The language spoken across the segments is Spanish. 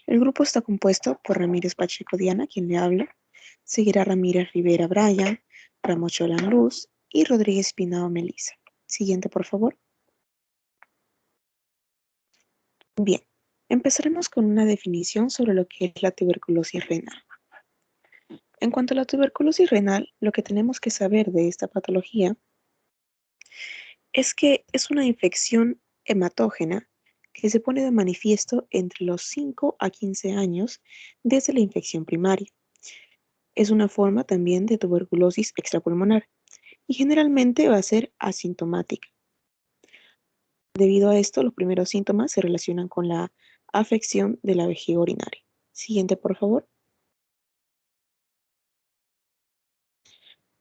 El grupo está compuesto por Ramírez Pacheco Diana, quien le habla, seguirá Ramírez Rivera Brian, Ramos Cholán Luz y Rodríguez Pinado Melissa. Siguiente, por favor. Bien, empezaremos con una definición sobre lo que es la tuberculosis renal. En cuanto a la tuberculosis renal, lo que tenemos que saber de esta patología es que es una infección hematógena que se pone de manifiesto entre los 5 a 15 años desde la infección primaria. Es una forma también de tuberculosis extrapulmonar y generalmente va a ser asintomática. Debido a esto, los primeros síntomas se relacionan con la afección de la vejiga urinaria. Siguiente, por favor.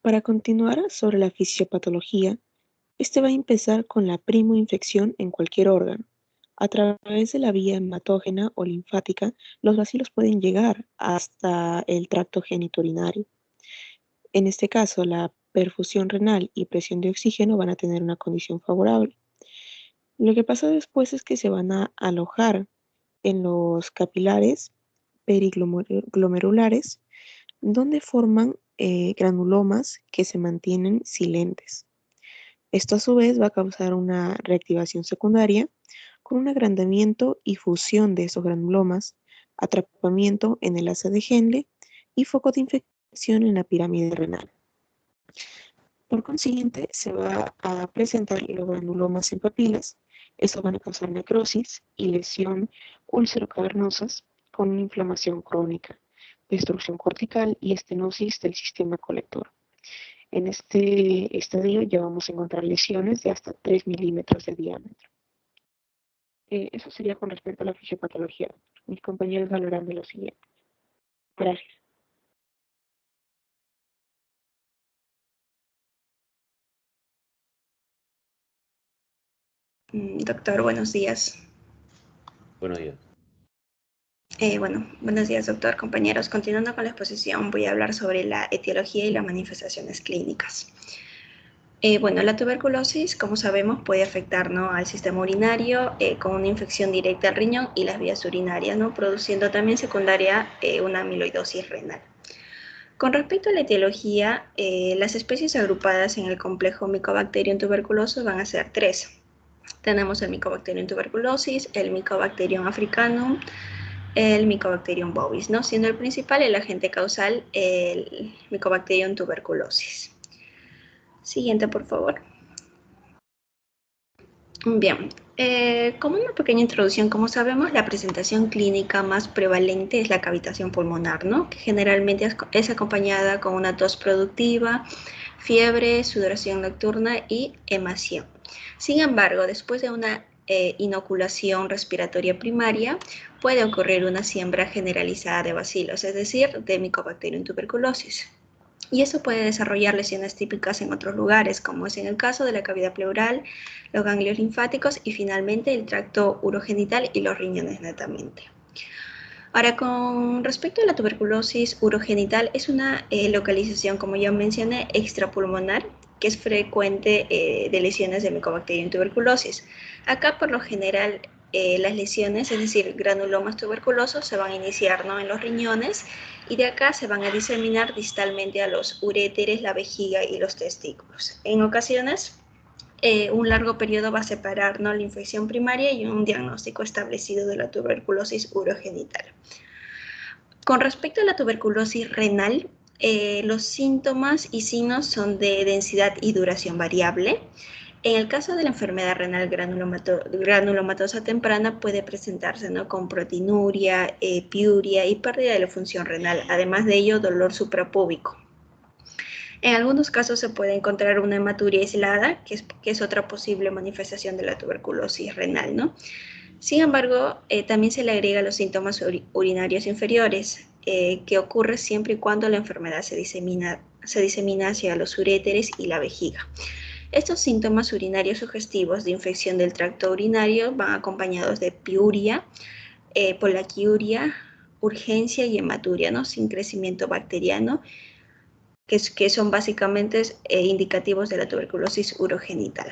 Para continuar sobre la fisiopatología, este va a empezar con la primoinfección en cualquier órgano. A través de la vía hematógena o linfática, los bacilos pueden llegar hasta el tracto genitourinario. En este caso, la perfusión renal y presión de oxígeno van a tener una condición favorable. Lo que pasa después es que se van a alojar en los capilares periglomerulares, donde forman granulomas que se mantienen silentes. Esto a su vez va a causar una reactivación secundaria con un agrandamiento y fusión de esos granulomas, atrapamiento en el asa de Henle y foco de infección en la pirámide renal. Por consiguiente, se va a presentar los granulomas en papilas. Estos van a causar necrosis y lesión úlcero-cavernosas con una inflamación crónica, destrucción cortical y estenosis del sistema colector. En este estadio ya vamos a encontrar lesiones de hasta 3 milímetros de diámetro. Eso sería con respecto a la fisiopatología. Mis compañeros hablarán de lo siguiente. Gracias. Doctor, buenos días. Buenos días. Buenos días, doctor, compañeros. Continuando con la exposición, voy a hablar sobre la etiología y las manifestaciones clínicas. La tuberculosis, como sabemos, puede afectar, ¿no?, al sistema urinario con una infección directa al riñón y las vías urinarias, ¿no?, produciendo también secundaria una amiloidosis renal. Con respecto a la etiología, las especies agrupadas en el complejo Mycobacterium tuberculosis van a ser 3. Tenemos el Mycobacterium tuberculosis, el Mycobacterium africanum, el Mycobacterium bovis, ¿no?, siendo el principal el agente causal el Mycobacterium tuberculosis. Siguiente, por favor. Bien, como una pequeña introducción, como sabemos, la presentación clínica más prevalente es la cavitación pulmonar, ¿no?, que generalmente es acompañada con una tos productiva, fiebre, sudoración nocturna y hemación. Sin embargo, después de una inoculación respiratoria primaria, puede ocurrir una siembra generalizada de bacilos, es decir, de Mycobacterium tuberculosis. Y eso puede desarrollar lesiones típicas en otros lugares, como es en el caso de la cavidad pleural, los ganglios linfáticos y finalmente el tracto urogenital y los riñones netamente. Ahora, con respecto a la tuberculosis urogenital, es una localización, como ya mencioné, extrapulmonar, que es frecuente de lesiones de Mycobacterium tuberculosis. Acá, por lo general, las lesiones, es decir, granulomas tuberculosos, se van a iniciar, ¿no?, en los riñones y de acá se van a diseminar distalmente a los uréteres, la vejiga y los testículos. En ocasiones, un largo periodo va a separar, ¿no?, la infección primaria y un diagnóstico establecido de la tuberculosis urogenital. Con respecto a la tuberculosis renal, los síntomas y signos son de densidad y duración variable. En el caso de la enfermedad renal granulomatosa temprana puede presentarse, ¿no?, con proteinuria, piuria y pérdida de la función renal. Además de ello, dolor suprapúbico. En algunos casos se puede encontrar una hematuria aislada, que es otra posible manifestación de la tuberculosis renal, ¿no? Sin embargo, también se le agrega los síntomas urinarios inferiores, que ocurre siempre y cuando la enfermedad se disemina hacia los uréteres y la vejiga. Estos síntomas urinarios sugestivos de infección del tracto urinario van acompañados de piuria, polaquiuria, urgencia y hematuria, ¿no?, sin crecimiento bacteriano, que son básicamente indicativos de la tuberculosis urogenital.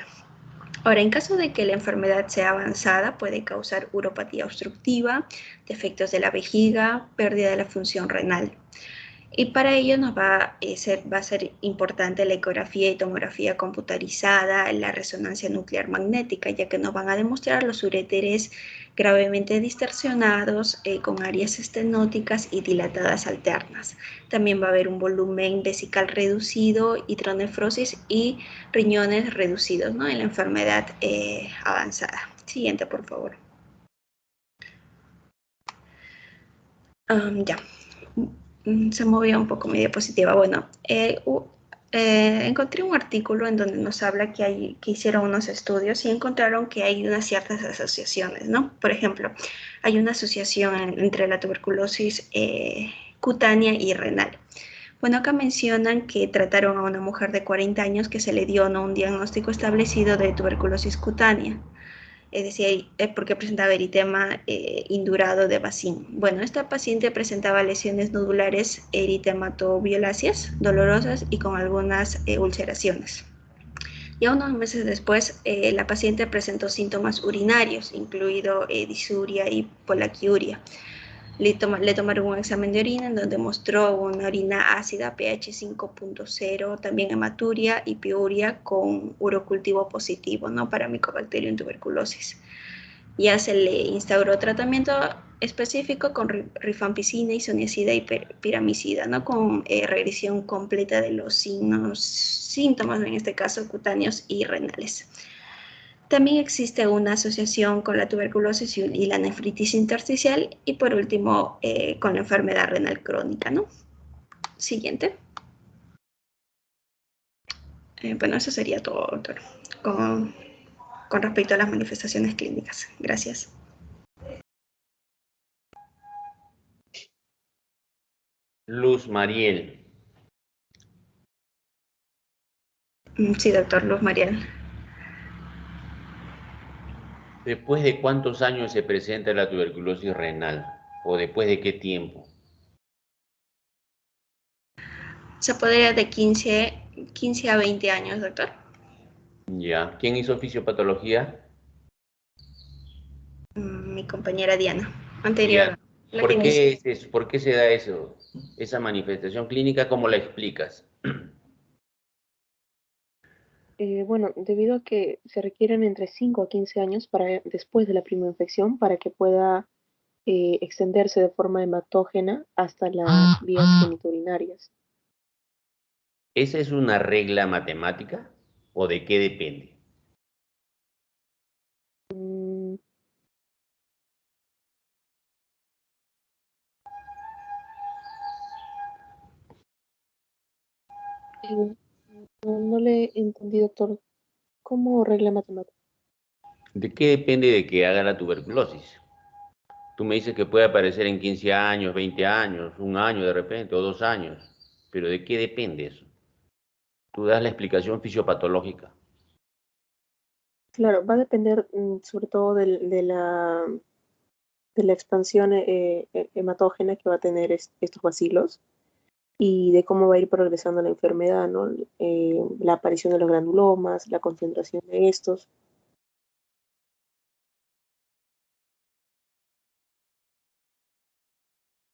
Ahora, en caso de que la enfermedad sea avanzada, puede causar uropatía obstructiva, defectos de la vejiga, pérdida de la función renal. Y para ello nos va a ser importante la ecografía y tomografía computarizada, la resonancia nuclear magnética, ya que nos van a demostrar los uréteres gravemente distorsionados, con áreas estenóticas y dilatadas alternas. También va a haber un volumen vesical reducido, hidronefrosis y riñones reducidos, ¿no?, en la enfermedad avanzada. Siguiente, por favor. Ya. Se movió un poco mi diapositiva. Bueno, encontré un artículo en donde nos habla que hicieron unos estudios y encontraron que hay unas ciertas asociaciones, ¿no? Por ejemplo, hay una asociación entre la tuberculosis cutánea y renal. Bueno, acá mencionan que trataron a una mujer de 40 años que se le dio, ¿no?, un diagnóstico establecido de tuberculosis cutánea. Es decir, porque presentaba eritema indurado de Bacin. Bueno, esta paciente presentaba lesiones nodulares eritematoviolaceas, dolorosas y con algunas ulceraciones. Ya unos meses después, la paciente presentó síntomas urinarios, incluido disuria y polaquiuria. Le tomaron un examen de orina en donde mostró una orina ácida pH 5.0, también hematuria y piuria con urocultivo positivo, ¿no?, para Mycobacterium tuberculosis. Ya se le instauró tratamiento específico con rifampicina, isoniazida y piramicida, ¿no?, con regresión completa de los síntomas, en este caso cutáneos y renales. También existe una asociación con la tuberculosis y la nefritis intersticial y por último con la enfermedad renal crónica, ¿no? Siguiente. Bueno, eso sería todo, doctor, con respecto a las manifestaciones clínicas. Gracias. Luz Mariel. Sí, doctor Luz Mariel. ¿Después de cuántos años se presenta la tuberculosis renal? ¿O después de qué tiempo? Se podría de 15 a 20 años, doctor. Ya. ¿Quién hizo fisiopatología? Mi compañera Diana, anterior. Ya. La que ¿Por inició. qué es eso? ¿Por qué se da eso? Esa manifestación clínica, ¿cómo la explicas? Bueno, debido a que se requieren entre 5 a 15 años después de la primera infección para que pueda extenderse de forma hematógena hasta las vías genitourinarias. ¿Esa es una regla matemática? ¿O de qué depende? Mm, eh, no le entendí, doctor. ¿Cómo regla matemática? ¿De qué depende de que haga la tuberculosis? Tú me dices que puede aparecer en 15 años, 20 años, un año de repente, o 2 años. ¿Pero de qué depende eso? Tú das la explicación fisiopatológica. Claro, va a depender sobre todo de la expansión hematógena que va a tener estos bacilos y de cómo va a ir progresando la enfermedad, ¿no? La aparición de los granulomas, la concentración de estos.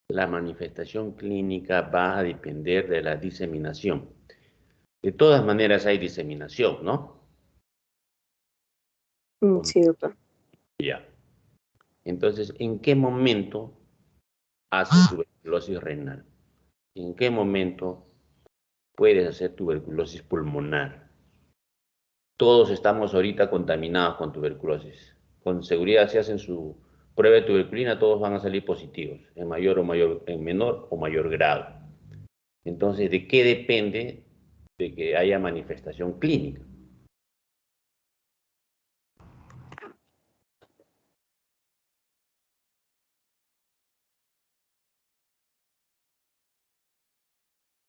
La manifestación clínica va a depender de la diseminación. De todas maneras hay diseminación, ¿no? Sí, doctor. Ya. Entonces, ¿en qué momento hace tuberculosis renal? ¿En qué momento puedes hacer tuberculosis pulmonar? Todos estamos ahorita contaminados con tuberculosis. Con seguridad, si hacen su prueba de tuberculina, todos van a salir positivos, en menor o mayor grado. Entonces, ¿de qué depende de que haya manifestación clínica?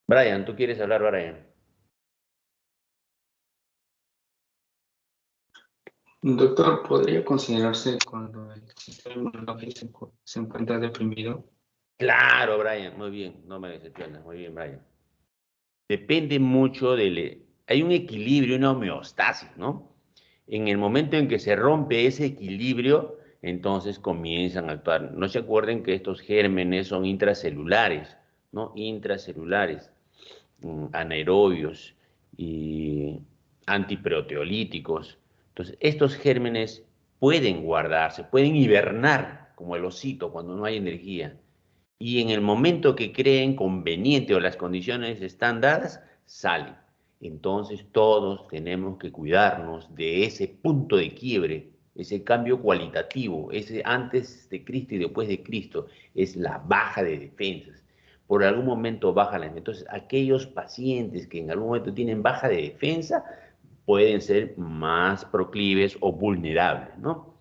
Brian, ¿tú quieres hablar, Brian? Doctor, ¿podría considerarse cuando el sistema inmunológico se encuentra deprimido? Claro, Brian, muy bien, no me decepcionas, muy bien, Brian. Depende mucho del... Hay un equilibrio, una homeostasis, ¿no? En el momento en que se rompe ese equilibrio, entonces comienzan a actuar. No se acuerden que estos gérmenes son intracelulares, ¿no? Intracelulares, anaerobios y antiproteolíticos. Entonces, estos gérmenes pueden guardarse, pueden hibernar como el osito cuando no hay energía. Y en el momento que creen conveniente o las condiciones están dadas, salen. Entonces todos tenemos que cuidarnos de ese punto de quiebre, ese cambio cualitativo, ese antes de Cristo y después de Cristo, es la baja de defensas. Por algún momento baja la. Entonces, aquellos pacientes que en algún momento tienen baja de defensa pueden ser más proclives o vulnerables, ¿no?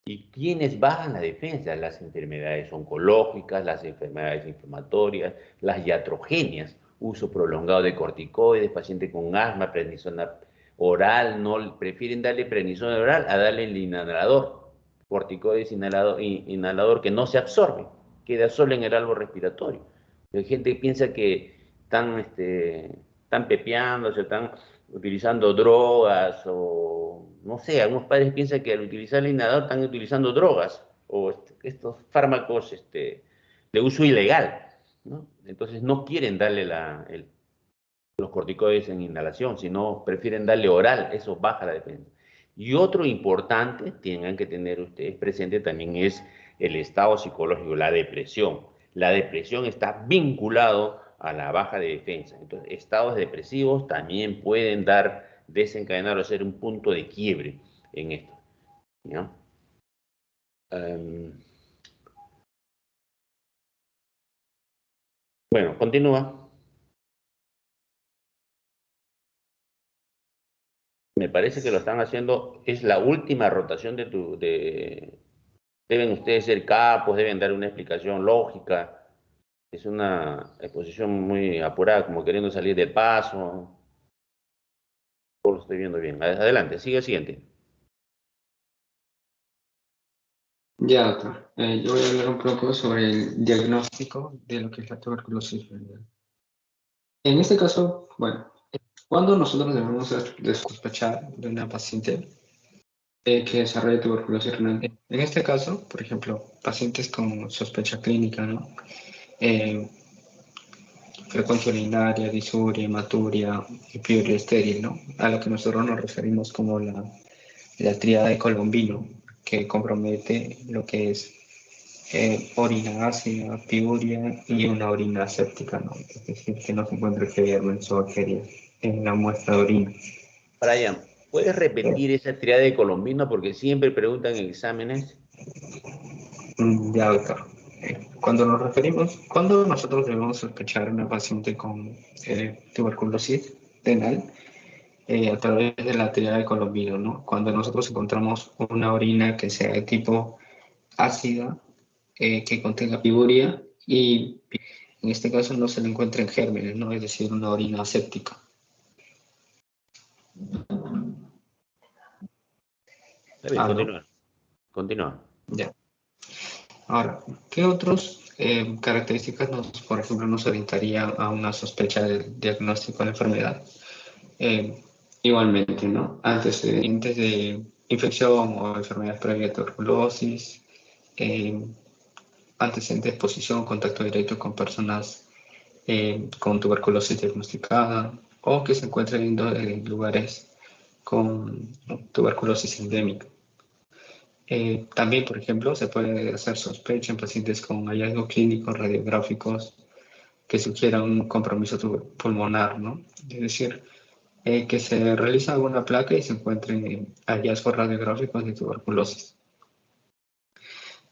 ¿Y quiénes bajan la defensa? Las enfermedades oncológicas, las enfermedades inflamatorias, las iatrogenias, uso prolongado de corticoides, paciente con asma, prednisona oral, no prefieren darle prednisona oral a darle el inhalador, corticoides inhalador que no se absorbe, queda solo en el algo respiratorio. La gente piensa que están pepeándose, están utilizando drogas o, no sé, algunos padres piensan que al utilizar el inhalador están utilizando drogas o estos fármacos de uso ilegal, ¿no? Entonces no quieren darle los corticoides en inhalación, sino prefieren darle oral, eso baja la defensa. Y otro importante, tengan que tener ustedes presente también es el estado psicológico, la depresión. La depresión está vinculado a la baja de defensa. Entonces, estados depresivos también pueden desencadenar o ser un punto de quiebre en esto, ¿no? Bueno, continúa. Me parece que lo están haciendo, es la última rotación deben ustedes ser capos, deben dar una explicación lógica. Es una exposición muy apurada, como queriendo salir del paso. Todo lo estoy viendo bien. Adelante, sigue siguiente. Ya, doctor. Yo voy a hablar un poco sobre el diagnóstico de lo que es la tuberculosis renal. En este caso, bueno, cuando nosotros debemos de sospechar de una paciente que desarrolla tuberculosis renal. En este caso, por ejemplo, pacientes con sospecha clínica, ¿no? Eh, frecuencia urinaria, disuria, hematuria y piuria estéril, ¿no? A lo que nosotros nos referimos como la tríada de Colombino, que compromete lo que es orina ácida, piuria y una orina séptica, ¿no? Es decir, que no se encuentra bacterias en la muestra de orina. Brian, ¿puedes repetir esa triada de Colombino? Porque siempre preguntan en exámenes. Ya, doctor. Cuando nosotros debemos sospechar una paciente con tuberculosis renal, a través de la triada de Colombino, ¿no? Cuando nosotros encontramos una orina que sea de tipo ácida, que contenga piuria y en este caso no se le encuentran gérmenes, ¿no? Es decir, una orina séptica. Está bien, continúa. Continúa. Ya. Ahora, ¿qué otras características, por ejemplo, nos orientaría a una sospecha del diagnóstico de la enfermedad? Igualmente, ¿no? Antecedentes de infección o enfermedad previa a tuberculosis, antecedentes de exposición, contacto directo con personas con tuberculosis diagnosticada o que se encuentren en lugares con tuberculosis endémica. También, por ejemplo, se puede hacer sospecha en pacientes con hallazgos clínicos radiográficos que sugieran un compromiso pulmonar, ¿no? Es decir, que se realiza alguna placa y se encuentren hallazgos radiográficos de tuberculosis.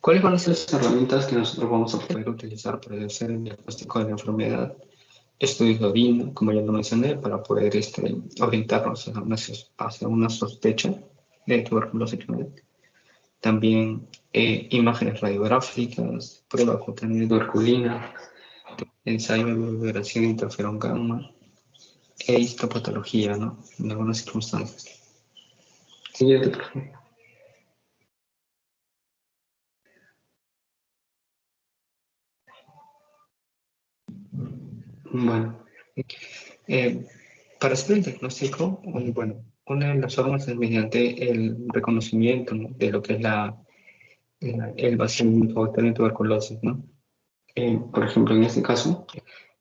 ¿Cuáles van a ser las herramientas que nosotros vamos a poder utilizar para hacer el diagnóstico de la enfermedad? Estudios de orina, como ya lo mencioné, para poder orientarnos hacia una sospecha de tuberculosis. También imágenes radiográficas, prueba cutánea de tuberculina, ensayo de vibración de interferón gamma e histopatología, ¿no? En algunas circunstancias. Siguiente, por favor. Bueno, para hacer el diagnóstico, bueno, una de las formas es mediante el reconocimiento, ¿no?, de lo que es el bacilo bacteriano de tuberculosis, ¿no? Por ejemplo, en este caso,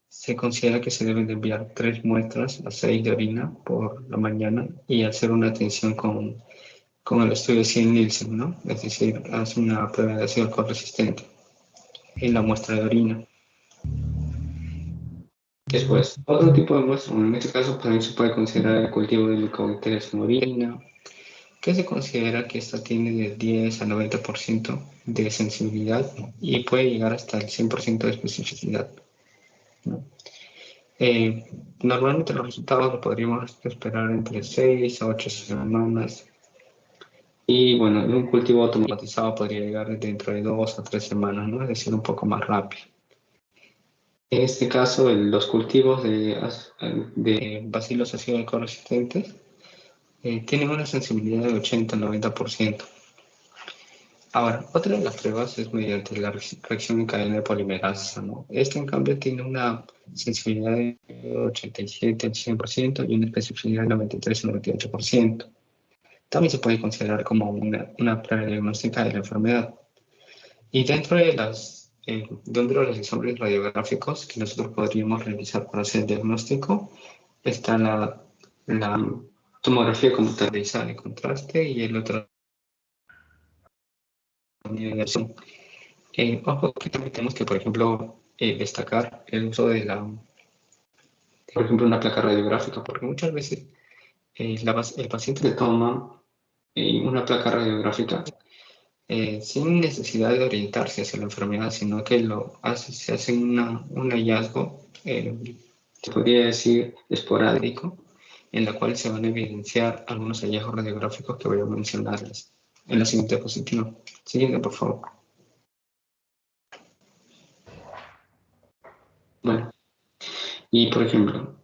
se considera que se deben de enviar 3 muestras a 6 de orina por la mañana y hacer una atención con el estudio de Nielsen, ¿no? Es decir, hace una prueba de ácido alcohol resistente en la muestra de orina. Después, otro tipo de muestra, en este caso también se puede considerar el cultivo de Mycobacterias en orina, que se considera que esta tiene de 10 a 90% de sensibilidad y puede llegar hasta el 100% de especificidad, ¿no? Normalmente los resultados los podríamos esperar entre 6 a 8 semanas y bueno, en un cultivo automatizado podría llegar dentro de 2 a 3 semanas, ¿no? Es decir, un poco más rápido. En este caso, los cultivos de bacilos ácido alcohol resistentes tienen una sensibilidad de 80 al 90%. Ahora, otra de las pruebas es mediante la reacción en cadena de polimerasa, ¿no? Esta, en cambio, tiene una sensibilidad de 87 al 100% y una especificidad de 93 al 98%. También se puede considerar como una prueba diagnóstica de la enfermedad. Y dentro de los exámenes radiográficos que nosotros podríamos realizar para hacer el diagnóstico, está la tomografía computarizada de contraste y el otro ojo, que también tenemos que, por ejemplo, destacar el uso por ejemplo, una placa radiográfica, porque muchas veces el paciente le toma una placa radiográfica sin necesidad de orientarse hacia la enfermedad, sino que se hace un hallazgo, se podría decir esporádico, en la cual se van a evidenciar algunos hallazgos radiográficos que voy a mencionarles en la siguiente diapositiva. Siguiente, por favor. Bueno, y por ejemplo,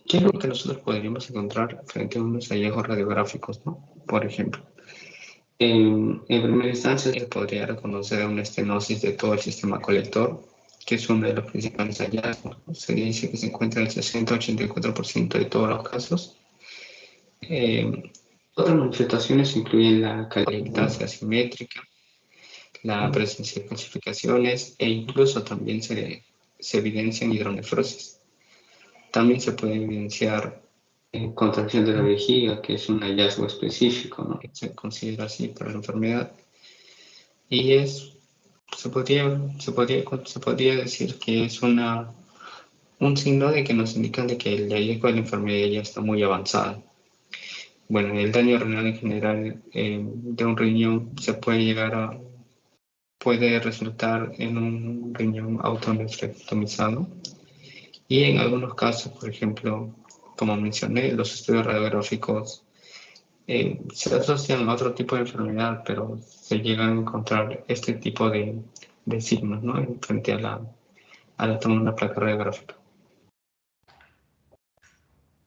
¿qué es lo que nosotros podríamos encontrar frente a unos hallazgos radiográficos, ¿no? Por ejemplo, en primera instancia se podría reconocer una estenosis de todo el sistema colector, que es uno de los principales hallazgos, ¿no? Se dice que se encuentra en el 60-84% de todos los casos. Otras manifestaciones incluyen la calidad asimétrica, la presencia de calcificaciones e incluso también se evidencian hidronefrosis. También se puede evidenciar contracción de la vejiga, que es un hallazgo específico, ¿no?, que se considera así para la enfermedad. Y se podría decir que es un signo de que nos indican de que el hallazgo de la enfermedad ya está muy avanzado. Bueno, el daño renal en general de un riñón puede resultar en un riñón autonefrectomizado. Y en algunos casos, por ejemplo, como mencioné, los estudios radiográficos se asocian a otro tipo de enfermedad, pero se llegan a encontrar este tipo de signos, ¿no?, frente a la toma de una placa radiográfica.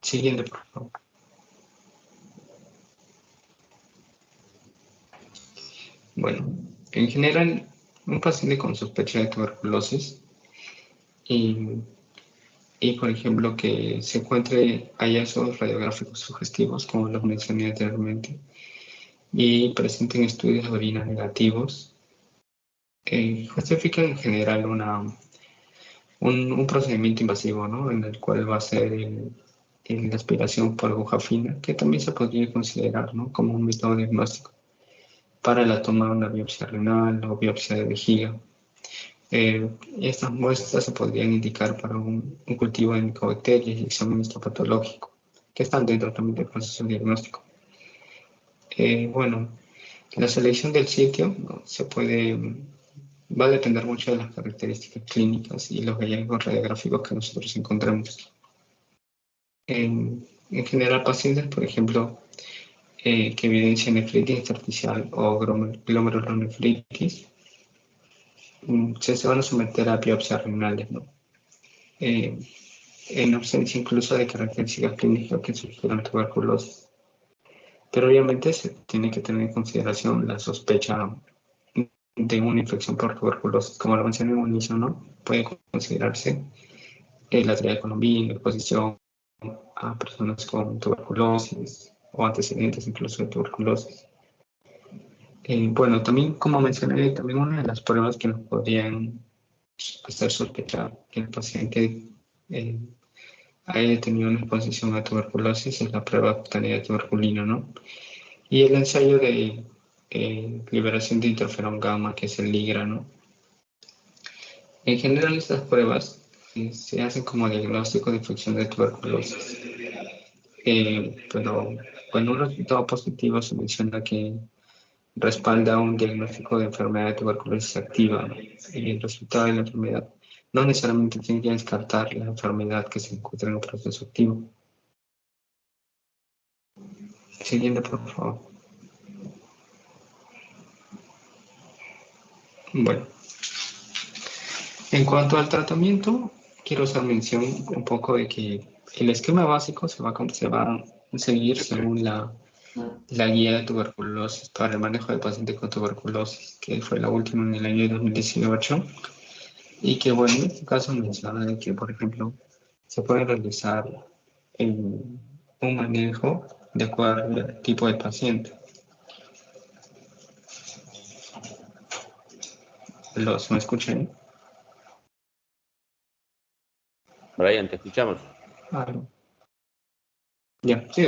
Siguiente, por favor. Bueno, en general, un paciente con sospecha de tuberculosis y por ejemplo, que se encuentre hallazgos radiográficos sugestivos, como los mencioné anteriormente, y presenten estudios de orina negativos, justifican en general un procedimiento invasivo, ¿no?, en el cual va a ser la aspiración por aguja fina, que también se podría considerar, ¿no?, como un método diagnóstico para la toma de una biopsia renal o biopsia de vejiga. Estas muestras se podrían indicar para un cultivo de micobacterias y examen histopatológico, que están dentro también del proceso diagnóstico. Bueno, la selección del sitio, ¿no?, va a depender mucho de las características clínicas y los hallazgos radiográficos que nosotros encontremos. En general, pacientes, por ejemplo, que evidencian nefritis intersticial o glomerulonefritis, se van a someter a biopsias renales, ¿no?, en ausencia incluso de características clínicas que sugieran tuberculosis. Pero obviamente se tiene que tener en consideración la sospecha de una infección por tuberculosis. Como lo mencioné en un inicio, ¿no?, puede considerarse la triada de Colombina, exposición a personas con tuberculosis, o antecedentes incluso de tuberculosis. Bueno, también como mencioné, también una de las pruebas que nos podrían hacer sospechar que el paciente haya tenido una exposición a tuberculosis es la prueba cutánea de tuberculina, ¿no? Y el ensayo de liberación de interferón gamma, que es el LIGRA, ¿no? En general, estas pruebas se hacen como diagnóstico de infección de tuberculosis. Pero cuando un resultado positivo se menciona que respalda un diagnóstico de enfermedad de tuberculosis activa, ¿no? Y el resultado de la enfermedad no necesariamente tiene que descartar la enfermedad que se encuentra en un proceso activo. Siguiente, por favor. Bueno, en cuanto al tratamiento, quiero hacer mención un poco de que el esquema básico se va a seguir según la guía de tuberculosis para el manejo de pacientes con tuberculosis, que fue la última en el año 2018, y que, bueno, en este caso menciona de que, por ejemplo, se puede realizar un manejo de acuerdo al tipo de paciente. ¿Me escuchan? Brian, te escuchamos. Ya, sí,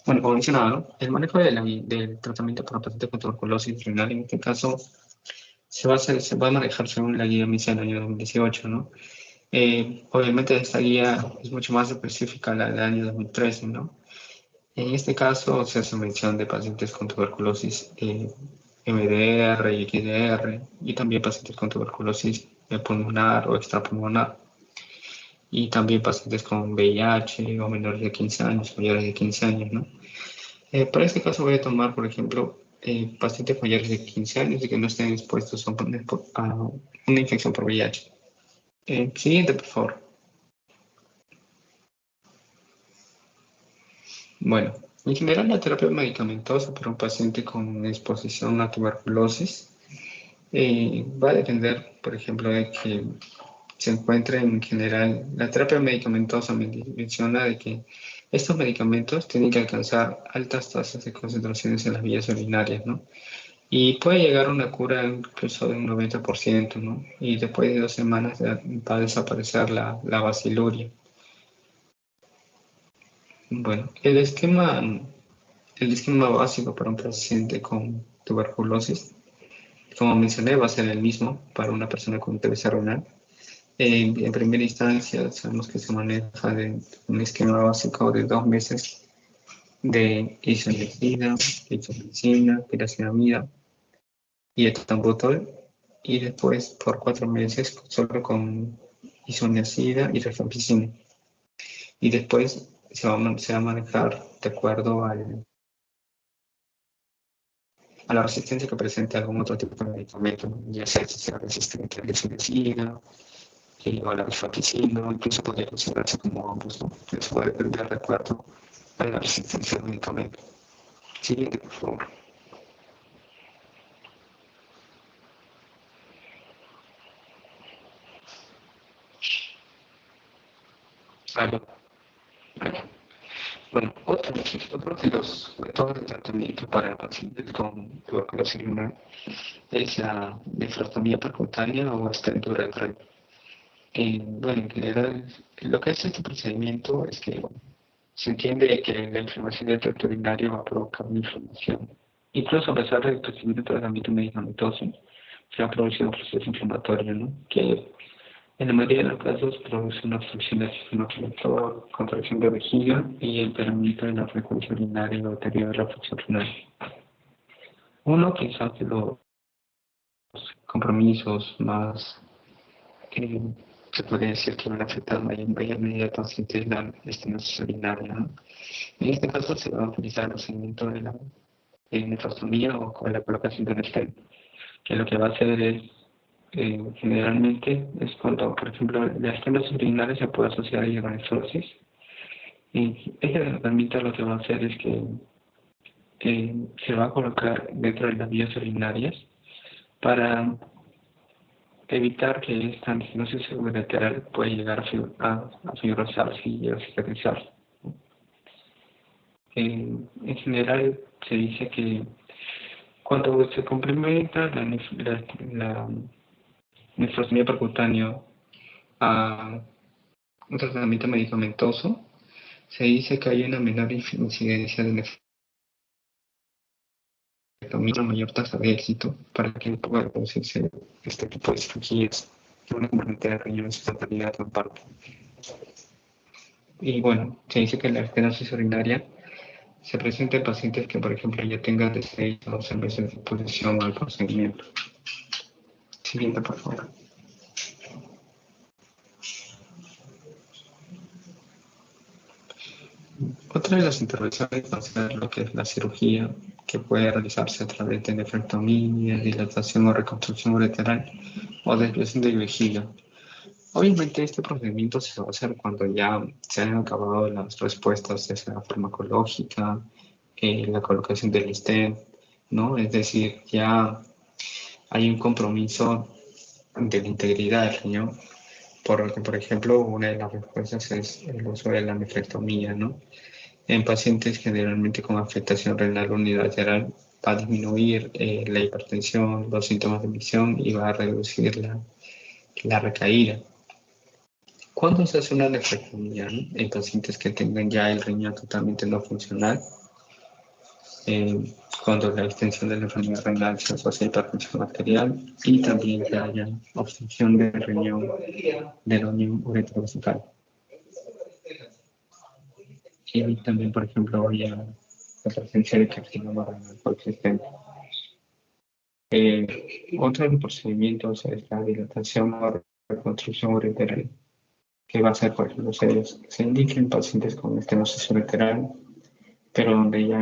bueno, como mencionaba, ¿no? El manejo del tratamiento para pacientes con tuberculosis renal, en este caso, se va a manejar según la guía MISA del año 2018, ¿no? Obviamente esta guía es mucho más específica a la del año 2013, ¿no? En este caso se hace mención de pacientes con tuberculosis MDR y XDR y también pacientes con tuberculosis pulmonar o extrapulmonar y también pacientes con VIH o menores de 15 años, mayores de 15 años, ¿no? Para este caso voy a tomar, por ejemplo, pacientes mayores de 15 años y que no estén expuestos a una infección por VIH. Siguiente, por favor. Bueno, en general la terapia medicamentosa para un paciente con exposición a tuberculosis va a depender, por ejemplo, de que se encuentre en general, la terapia medicamentosa menciona de que estos medicamentos tienen que alcanzar altas tasas de concentraciones en las vías urinarias, ¿no? Y puede llegar a una cura incluso de un 90%, ¿no? Y después de 2 semanas va a desaparecer la vaciluria. Bueno, el esquema básico para un paciente con tuberculosis, como mencioné, va a ser el mismo para una persona con TBC renal. En primera instancia, sabemos que se maneja de un esquema básico de 2 meses de isoniazida, isoxazolina, piracetamida y etambutol, y después por 4 meses solo con isoniazida y rifampicina. Y después se va a manejar de acuerdo a la resistencia que presente algún otro tipo de medicamento, ya sea si sea resistente a la isoniazida o la rifampicina, incluso podría considerarse como ambos, ¿no? Eso va a depender de acuerdo a la resistencia del medicamento. Siguiente, por favor. Aló. Bueno, otro de los métodos de tratamiento para pacientes con tuberculosis renal es la nefrectomía percutánea o estentura del recto. Bueno, en general, lo que hace este procedimiento es que se entiende que la inflamación del tracto urinario va a provocar una inflamación. Incluso a pesar del procedimiento de tratamiento medicamentoso, se ha producido un proceso inflamatorio, ¿no? Que en la mayoría de los casos produce una obstrucción del sistema reproductor, contracción de vejiga y empeoramiento de la frecuencia urinaria o deterioro de la función renal. Uno quizás de los compromisos más se podría decir que van a afectar en mayor medida consciente la estenosis urinaria, ¿no? En este caso se va a utilizar el procedimiento de la nefrostomía o con la colocación de un stent, que lo que va a hacer es generalmente es cuando, por ejemplo, la estenosis urinaria se puede asociar a hidronephrosis. Y esta herramienta lo que va a hacer es que se va a colocar dentro de las vías urinarias para evitar que esta estenosis pueda llegar a fibrosarse y a cicatrizar. En general se dice que cuando se complementa la nefrostomía percutánea a un tratamiento medicamentoso, se dice que hay una menor incidencia de nefrectomía, una mayor tasa de éxito para que pueda producirse este tipo de cirugías, que una componente de riñón en su totalidad o en parte. Y bueno, se dice que la estenosis urinaria se presenta en pacientes que, por ejemplo, ya tengan de 6 a 12 meses de exposición al procedimiento. Siguiente, por favor. Otra de las intervenciones va a ser lo que es la cirugía, que puede realizarse a través de nefrectomía, dilatación o reconstrucción ureteral o desviación de vejiga. Obviamente este procedimiento se va a hacer cuando ya se han acabado las respuestas, ya sea farmacológica, la colocación del stent, ¿no? Es decir, ya hay un compromiso de la integridad del riñón, porque, por ejemplo, una de las respuestas es el uso de la nefrectomía, ¿no? En pacientes generalmente con afectación renal unilateral va a disminuir la hipertensión, los síntomas de micción y va a reducir la recaída. ¿Cuándo se hace una nefrectomía? En pacientes que tengan ya el riñón totalmente no funcional, cuando la extensión de la enfermedad renal se asocia a hipertensión arterial y también que haya obstrucción del riñón uretrovesical. Y también, por ejemplo, había la presencia de carcinoma renal coexistente. Otro de los procedimientos es la dilatación o reconstrucción ureteral, que va a ser, por ejemplo, se indica en pacientes con estenosis ureteral, pero donde ya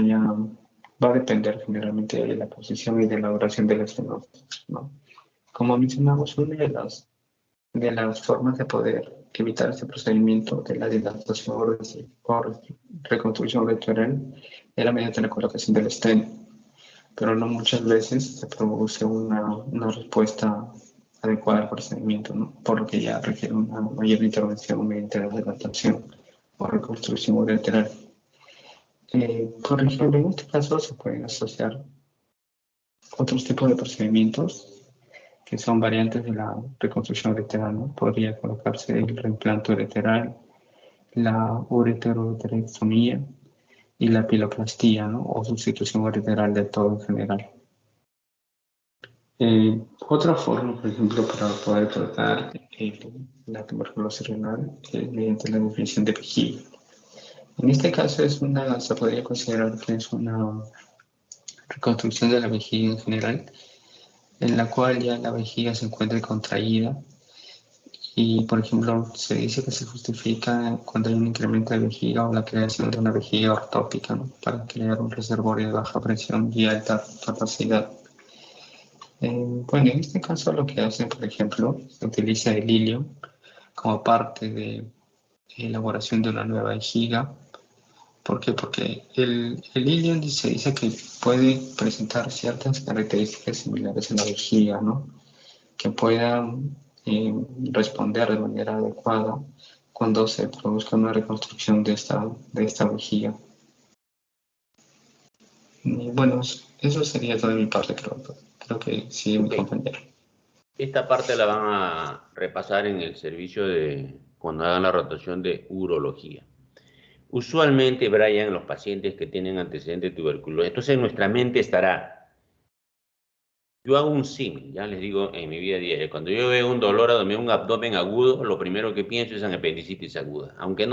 va a depender generalmente de la posición y de la duración de la estenosis, ¿no? Como mencionamos, una de las formas de poder evitar este procedimiento de la dilatación o reconstrucción ureteral era mediante la colocación del stent, pero no muchas veces se produce una respuesta adecuada al procedimiento, ¿no? Por lo que ya requiere una mayor intervención mediante la dilatación o reconstrucción ureteral. Por ejemplo, en este caso se pueden asociar otros tipos de procedimientos que son variantes de la reconstrucción ureteral, ¿no? Podría colocarse el reimplante ureteral, la ureteroterectomía y la piloplastía, ¿no? O sustitución ureteral de todo en general. Otra forma, por ejemplo, para poder tratar la tuberculosis renal es mediante la definición de vejiga. En este caso se podría considerar que es una reconstrucción de la vejiga en general, en la cual ya la vejiga se encuentra contraída y, por ejemplo, se dice que se justifica cuando hay un incremento de vejiga o la creación de una vejiga ortópica, ¿no? Para crear un reservorio de baja presión y alta capacidad. Bueno, en este caso lo que hacen, por ejemplo, se utiliza el hilio como parte de elaboración de una nueva vejiga. ¿Por qué? Porque el hilio se dice que puede presentar ciertas características similares en la vejiga, ¿no? Que puedan responder de manera adecuada cuando se produzca una reconstrucción de esta vejiga. Y bueno, eso sería todo de mi parte, creo que sí, mi compañero. Esta parte la van a repasar en el servicio cuando hagan la rotación de urología. Usualmente, Brian, los pacientes que tienen antecedentes de tuberculosis, entonces en nuestra mente estará, yo hago un símil, ya les digo, en mi vida diaria, cuando yo veo un dolor un abdomen agudo, lo primero que pienso es en apendicitis aguda, aunque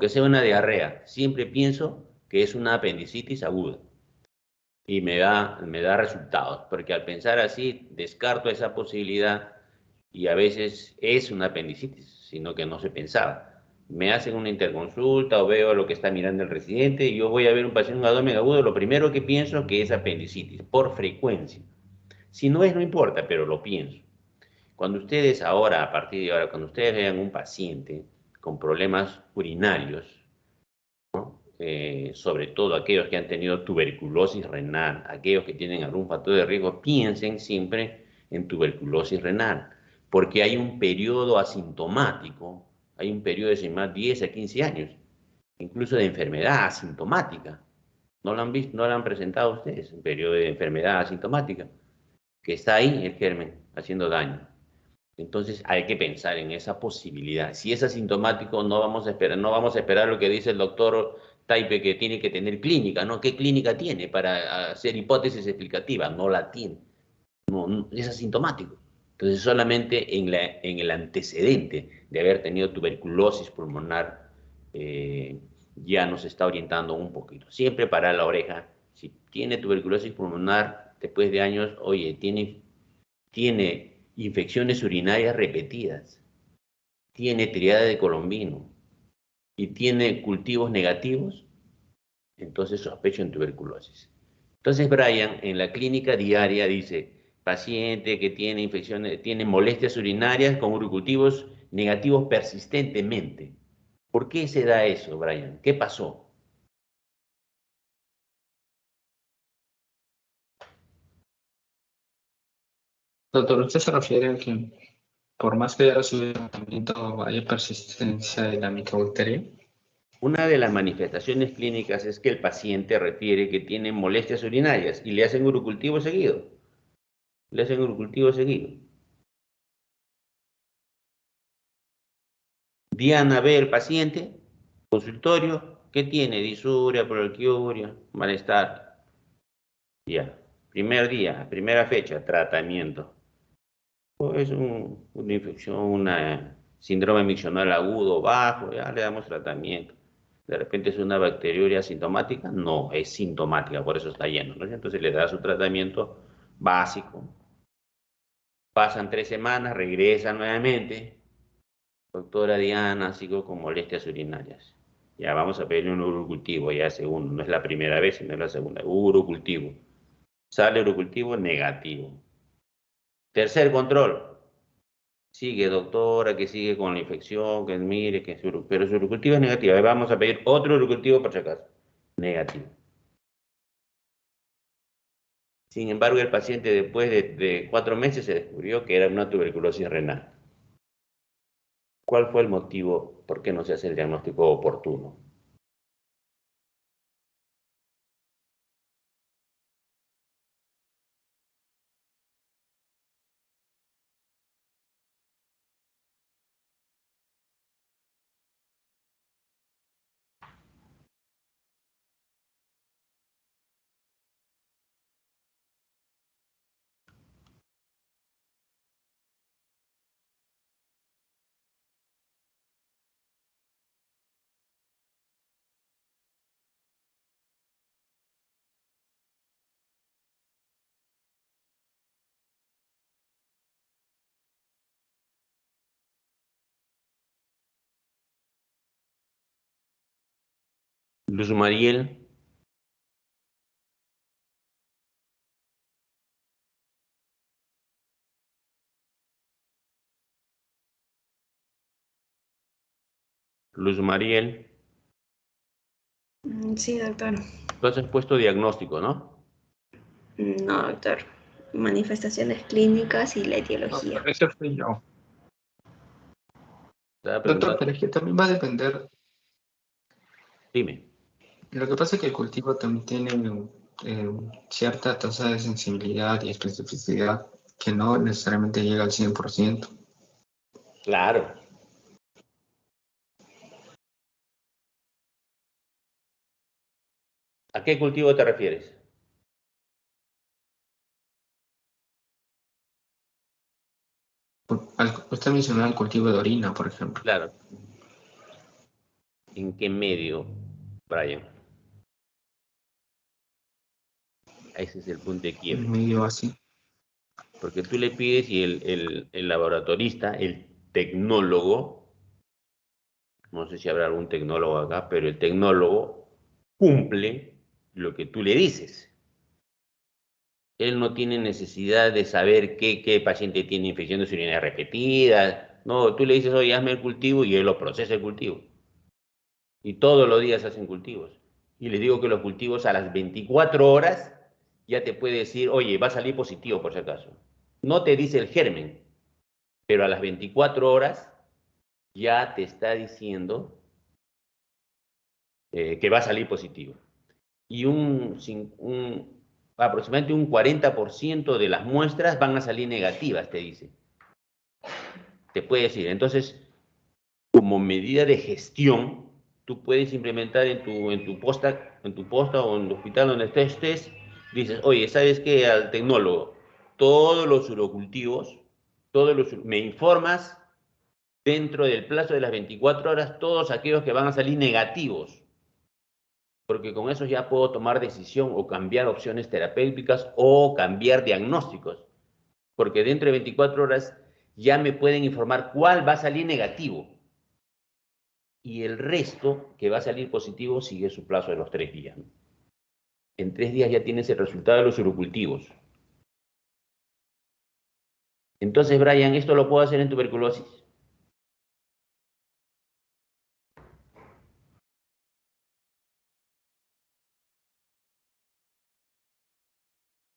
sea una diarrea, siempre pienso que es una apendicitis aguda. Y me da resultados, porque al pensar así, descarto esa posibilidad y a veces es una apendicitis, sino que no se pensaba. Me hacen una interconsulta o veo lo que está mirando el residente y yo voy a ver un paciente con abdomen agudo, lo primero que pienso es que es apendicitis, por frecuencia. Si no es, no importa, pero lo pienso. Cuando ustedes ahora, a partir de ahora, cuando ustedes vean un paciente con problemas urinarios, ¿no? Sobre todo aquellos que han tenido tuberculosis renal, aquellos que tienen algún factor de riesgo, piensen siempre en tuberculosis renal, porque hay un periodo asintomático, hay un periodo de más 10 a 15 años, incluso de enfermedad asintomática. ¿No lo han visto, no lo han presentado ustedes? Un periodo de enfermedad asintomática, que está ahí el germen haciendo daño. Entonces hay que pensar en esa posibilidad. Si es asintomático, no vamos a esperar lo que dice el doctor Taipe, que tiene que tener clínica, ¿no? ¿Qué clínica tiene para hacer hipótesis explicativas? No la tiene. No, es asintomático. Entonces solamente en el antecedente de haber tenido tuberculosis pulmonar ya nos está orientando un poquito. Siempre para la oreja. Si tiene tuberculosis pulmonar después de años, oye, tiene infecciones urinarias repetidas, tiene triada de Colombino y tiene cultivos negativos, entonces sospecho en tuberculosis. Entonces Brian en la clínica diaria dice, paciente que tiene infecciones, tiene molestias urinarias con urocultivos negativos persistentemente. ¿Por qué se da eso, Brian? ¿Qué pasó? Doctor, ¿usted se refiere a que por más que haya recibido tratamiento haya persistencia de la micobacteria? Una de las manifestaciones clínicas es que el paciente refiere que tiene molestias urinarias y le hacen urocultivo seguido. Le hacen urocultivo seguido. Diana ve el paciente, consultorio, ¿qué tiene? Disuria, prolquiuria, malestar. Ya. Primer día, primera fecha, tratamiento. Es una infección, una síndrome miccional agudo bajo, ya le damos tratamiento. De repente es una bacteriuria asintomática, no, es sintomática, por eso está lleno, ¿no? Entonces le da su tratamiento básico. Pasan 3 semanas, regresa nuevamente. Doctora Diana, sigo con molestias urinarias. Ya vamos a pedirle un urocultivo, ya segundo, no es la primera vez, sino es la segunda. Urocultivo. Sale urocultivo negativo. Tercer control. Sigue, doctora, que sigue con la infección, que mire, pero su urocultivo es negativo. Vamos a pedir otro urocultivo por si acaso. Negativo. Sin embargo, el paciente después de 4 meses se descubrió que era una tuberculosis renal. ¿Cuál fue el motivo por qué no se hace el diagnóstico oportuno? Luz Mariel. Luz Mariel. Sí, doctor. Entonces has puesto diagnóstico, ¿no? No, doctor. Manifestaciones clínicas y la etiología. Doctor, ese fui yo. Estaba Doctor, preguntando. pero es que también va a depender. Dime. Lo que pasa es que el cultivo también tiene cierta tasa de sensibilidad y especificidad que no necesariamente llega al 100%. Claro. ¿A qué cultivo te refieres? Usted mencionó el cultivo de orina, por ejemplo. Claro. ¿En qué medio, Brian? Ese es el punto de quiebre. Medio así. Porque tú le pides y el laboratorista, el tecnólogo, no sé si habrá algún tecnólogo acá, pero el tecnólogo cumple lo que tú le dices. Él no tiene necesidad de saber qué paciente tiene infecciones urinarias repetidas. No, tú le dices, oye, hazme el cultivo y él lo procesa el cultivo. Y todos los días hacen cultivos. Y les digo que los cultivos a las 24 horas ya te puede decir, oye, va a salir positivo por si acaso. No te dice el germen, pero a las 24 horas ya te está diciendo que va a salir positivo. Y aproximadamente un 40% de las muestras van a salir negativas, te dice. Te puede decir. Entonces, como medida de gestión, tú puedes implementar en tu posta o en el hospital donde estés, dices, oye, ¿sabes qué? Al tecnólogo, todos los urocultivos, me informas dentro del plazo de las 24 horas todos aquellos que van a salir negativos, porque con eso ya puedo tomar decisión o cambiar opciones terapéuticas o cambiar diagnósticos, porque dentro de 24 horas ya me pueden informar cuál va a salir negativo y el resto que va a salir positivo sigue su plazo de los 3 días. En 3 días ya tienes el resultado de los urocultivos. Entonces, Brian, ¿esto lo puedo hacer en tuberculosis?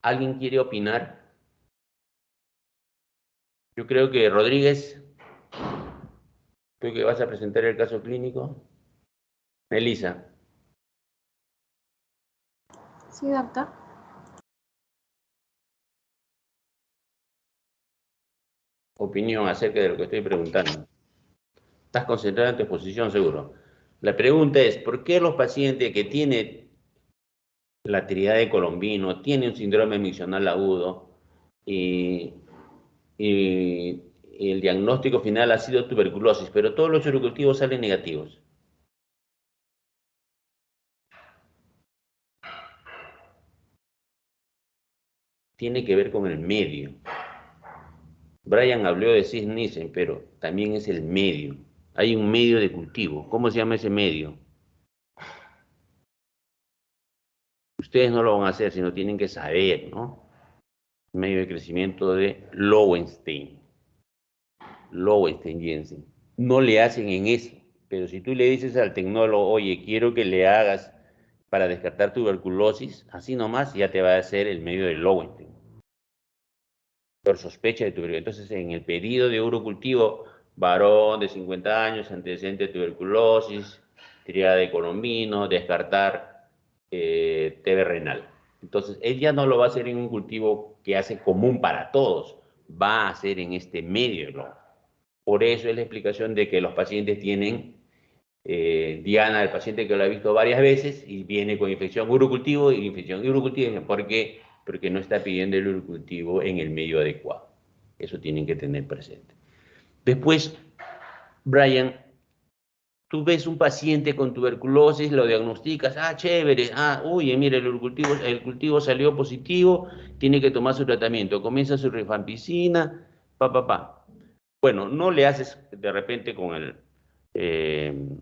¿Alguien quiere opinar? Yo creo que Rodríguez, tú que vas a presentar el caso clínico. Elisa. Sí, doctor. Opinión acerca de lo que estoy preguntando. Estás concentrada en tu exposición, seguro. La pregunta es, ¿por qué los pacientes que tienen la tireoide de Colombino, tienen un síndrome miccional agudo y el diagnóstico final ha sido tuberculosis, pero todos los urocultivos salen negativos? Tiene que ver con el medio. Brian habló de cis-Nissen, pero también es el medio. Hay un medio de cultivo. ¿Cómo se llama ese medio? Ustedes no lo van a hacer, sino tienen que saber, ¿no? Medio de crecimiento de Lowenstein. Lowenstein-Jensen. No le hacen en eso, pero si tú le dices al tecnólogo, oye, quiero que le hagas para descartar tuberculosis, así nomás ya te va a hacer el medio de Lowenstein. Por sospecha de tuberculosis. Entonces, en el pedido de urocultivo, varón de 50 años, antecedente de tuberculosis, tireoide de Colombino, descartar TB renal. Entonces, él ya no lo va a hacer en un cultivo que hace común para todos, va a hacer en este medio. Por eso es la explicación de que los pacientes tienen Diana, el paciente que lo ha visto varias veces y viene con infección urocultivo y infección urocultiva. ¿Por qué? Porque no está pidiendo el urocultivo en el medio adecuado. Eso tienen que tener presente. Después, Brian, tú ves un paciente con tuberculosis, lo diagnosticas, chévere, uy, mire, el cultivo salió positivo, tiene que tomar su tratamiento, comienza su rifampicina, Bueno, no le haces de repente con el,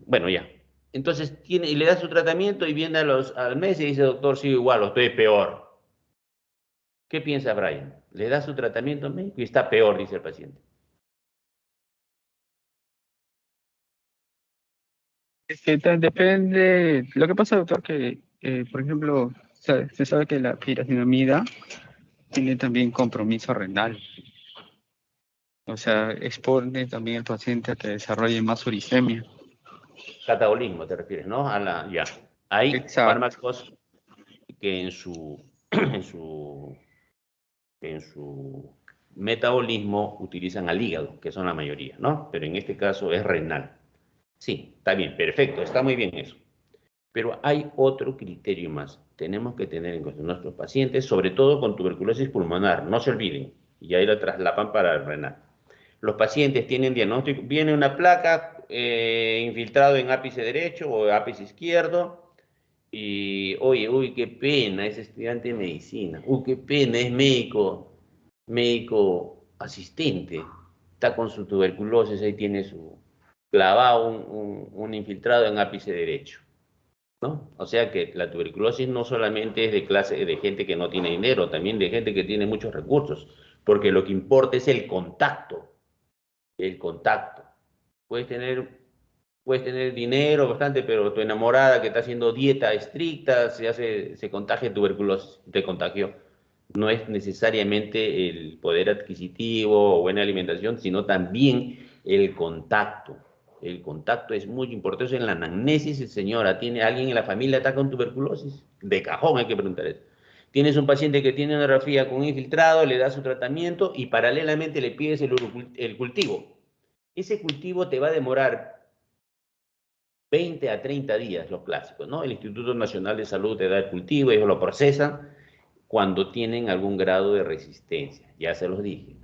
bueno, ya. Entonces, y le das su tratamiento y viene al mes y dice, doctor, sigo igual, o estoy peor. ¿Qué piensa Brian? Le da su tratamiento médico y está peor, dice el paciente. Es que depende. Lo que pasa, doctor, que, por ejemplo, se sabe que la piracinamida tiene también compromiso renal. O sea, expone también al paciente a que desarrolle más uricemia. Catabolismo te refieres, ¿no? Ya. Hay Exacto. fármacos que en su metabolismo utilizan al hígado, que son la mayoría, ¿no? Pero en este caso es renal. Sí, está bien, perfecto, está muy bien eso. Pero hay otro criterio más. Tenemos que tener en cuenta nuestros pacientes, sobre todo con tuberculosis pulmonar, no se olviden, y ahí la traslapan para el renal. Los pacientes tienen diagnóstico, viene una placa infiltrado en ápice derecho o ápice izquierdo, y oye, uy, qué pena, es estudiante de medicina, uy, qué pena, es médico asistente, está con su tuberculosis, ahí tiene su clavado un infiltrado en ápice derecho, ¿no? O sea que la tuberculosis no solamente es de clase de gente que no tiene dinero, también de gente que tiene muchos recursos, porque lo que importa es el contacto. El contacto. Puedes tener dinero bastante, pero tu enamorada que está haciendo dieta estricta se contagia de tuberculosis, te contagió. No es necesariamente el poder adquisitivo o buena alimentación, sino también el contacto. El contacto es muy importante. En la anamnesis, señora, ¿tiene alguien en la familia está con tuberculosis? De cajón hay que preguntar eso. Tienes un paciente que tiene una grafía con infiltrado, le das su tratamiento y paralelamente le pides el cultivo. Ese cultivo te va a demorar 20 a 30 días, los clásicos, ¿no? El Instituto Nacional de Salud te da el cultivo, ellos lo procesan cuando tienen algún grado de resistencia, ya se los dije.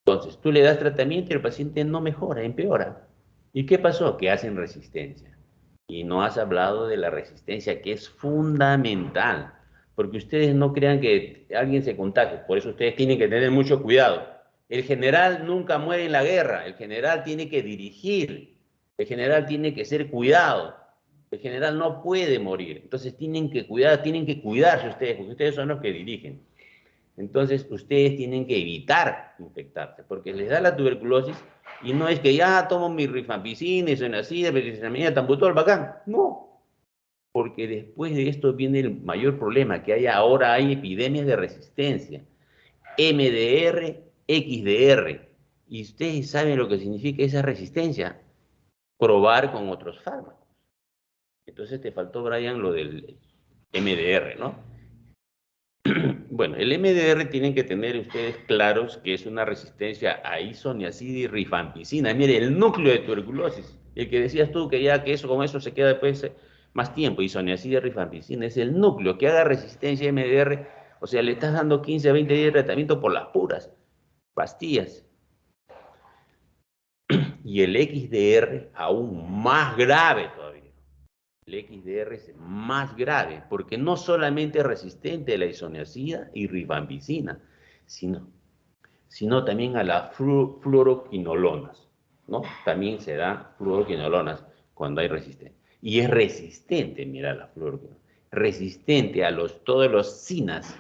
Entonces, tú le das tratamiento y el paciente no mejora, empeora. ¿Y qué pasó? Que hacen resistencia. Y no has hablado de la resistencia, que es fundamental, porque ustedes no crean que alguien se contagie, por eso ustedes tienen que tener mucho cuidado. El general nunca muere en la guerra, el general tiene que dirigir, el general tiene que ser cuidado, el general no puede morir, entonces tienen que cuidarse ustedes, porque ustedes son los que dirigen. Entonces, ustedes tienen que evitar infectarse, porque les da la tuberculosis y no es que ya tomo mi rifampicina y isoniazida, penicillamina, tambutol, bacán. No, porque después de esto viene el mayor problema, que ahora hay epidemias de resistencia. MDR, XDR. Y ustedes saben lo que significa esa resistencia. Probar con otros fármacos. Entonces te faltó, Brian, lo del MDR, ¿no? Bueno, el MDR tienen que tener ustedes claros que es una resistencia a isoniazida y rifampicina. Mire, el núcleo de tuberculosis, el que decías tú que ya que eso con eso se queda después más tiempo, isoniazida y rifampicina, es el núcleo que haga resistencia a MDR, o sea, le estás dando 15 a 20 días de tratamiento por las puras pastillas. Y el XDR aún más grave todavía. El XDR es más grave, porque no solamente es resistente a la isoniazida y rifampicina, sino también a las fluoroquinolonas, ¿no? También se da fluoroquinolonas cuando hay resistencia. Y es resistente, mira, la fluoroquinolona, resistente a todos los SINAs,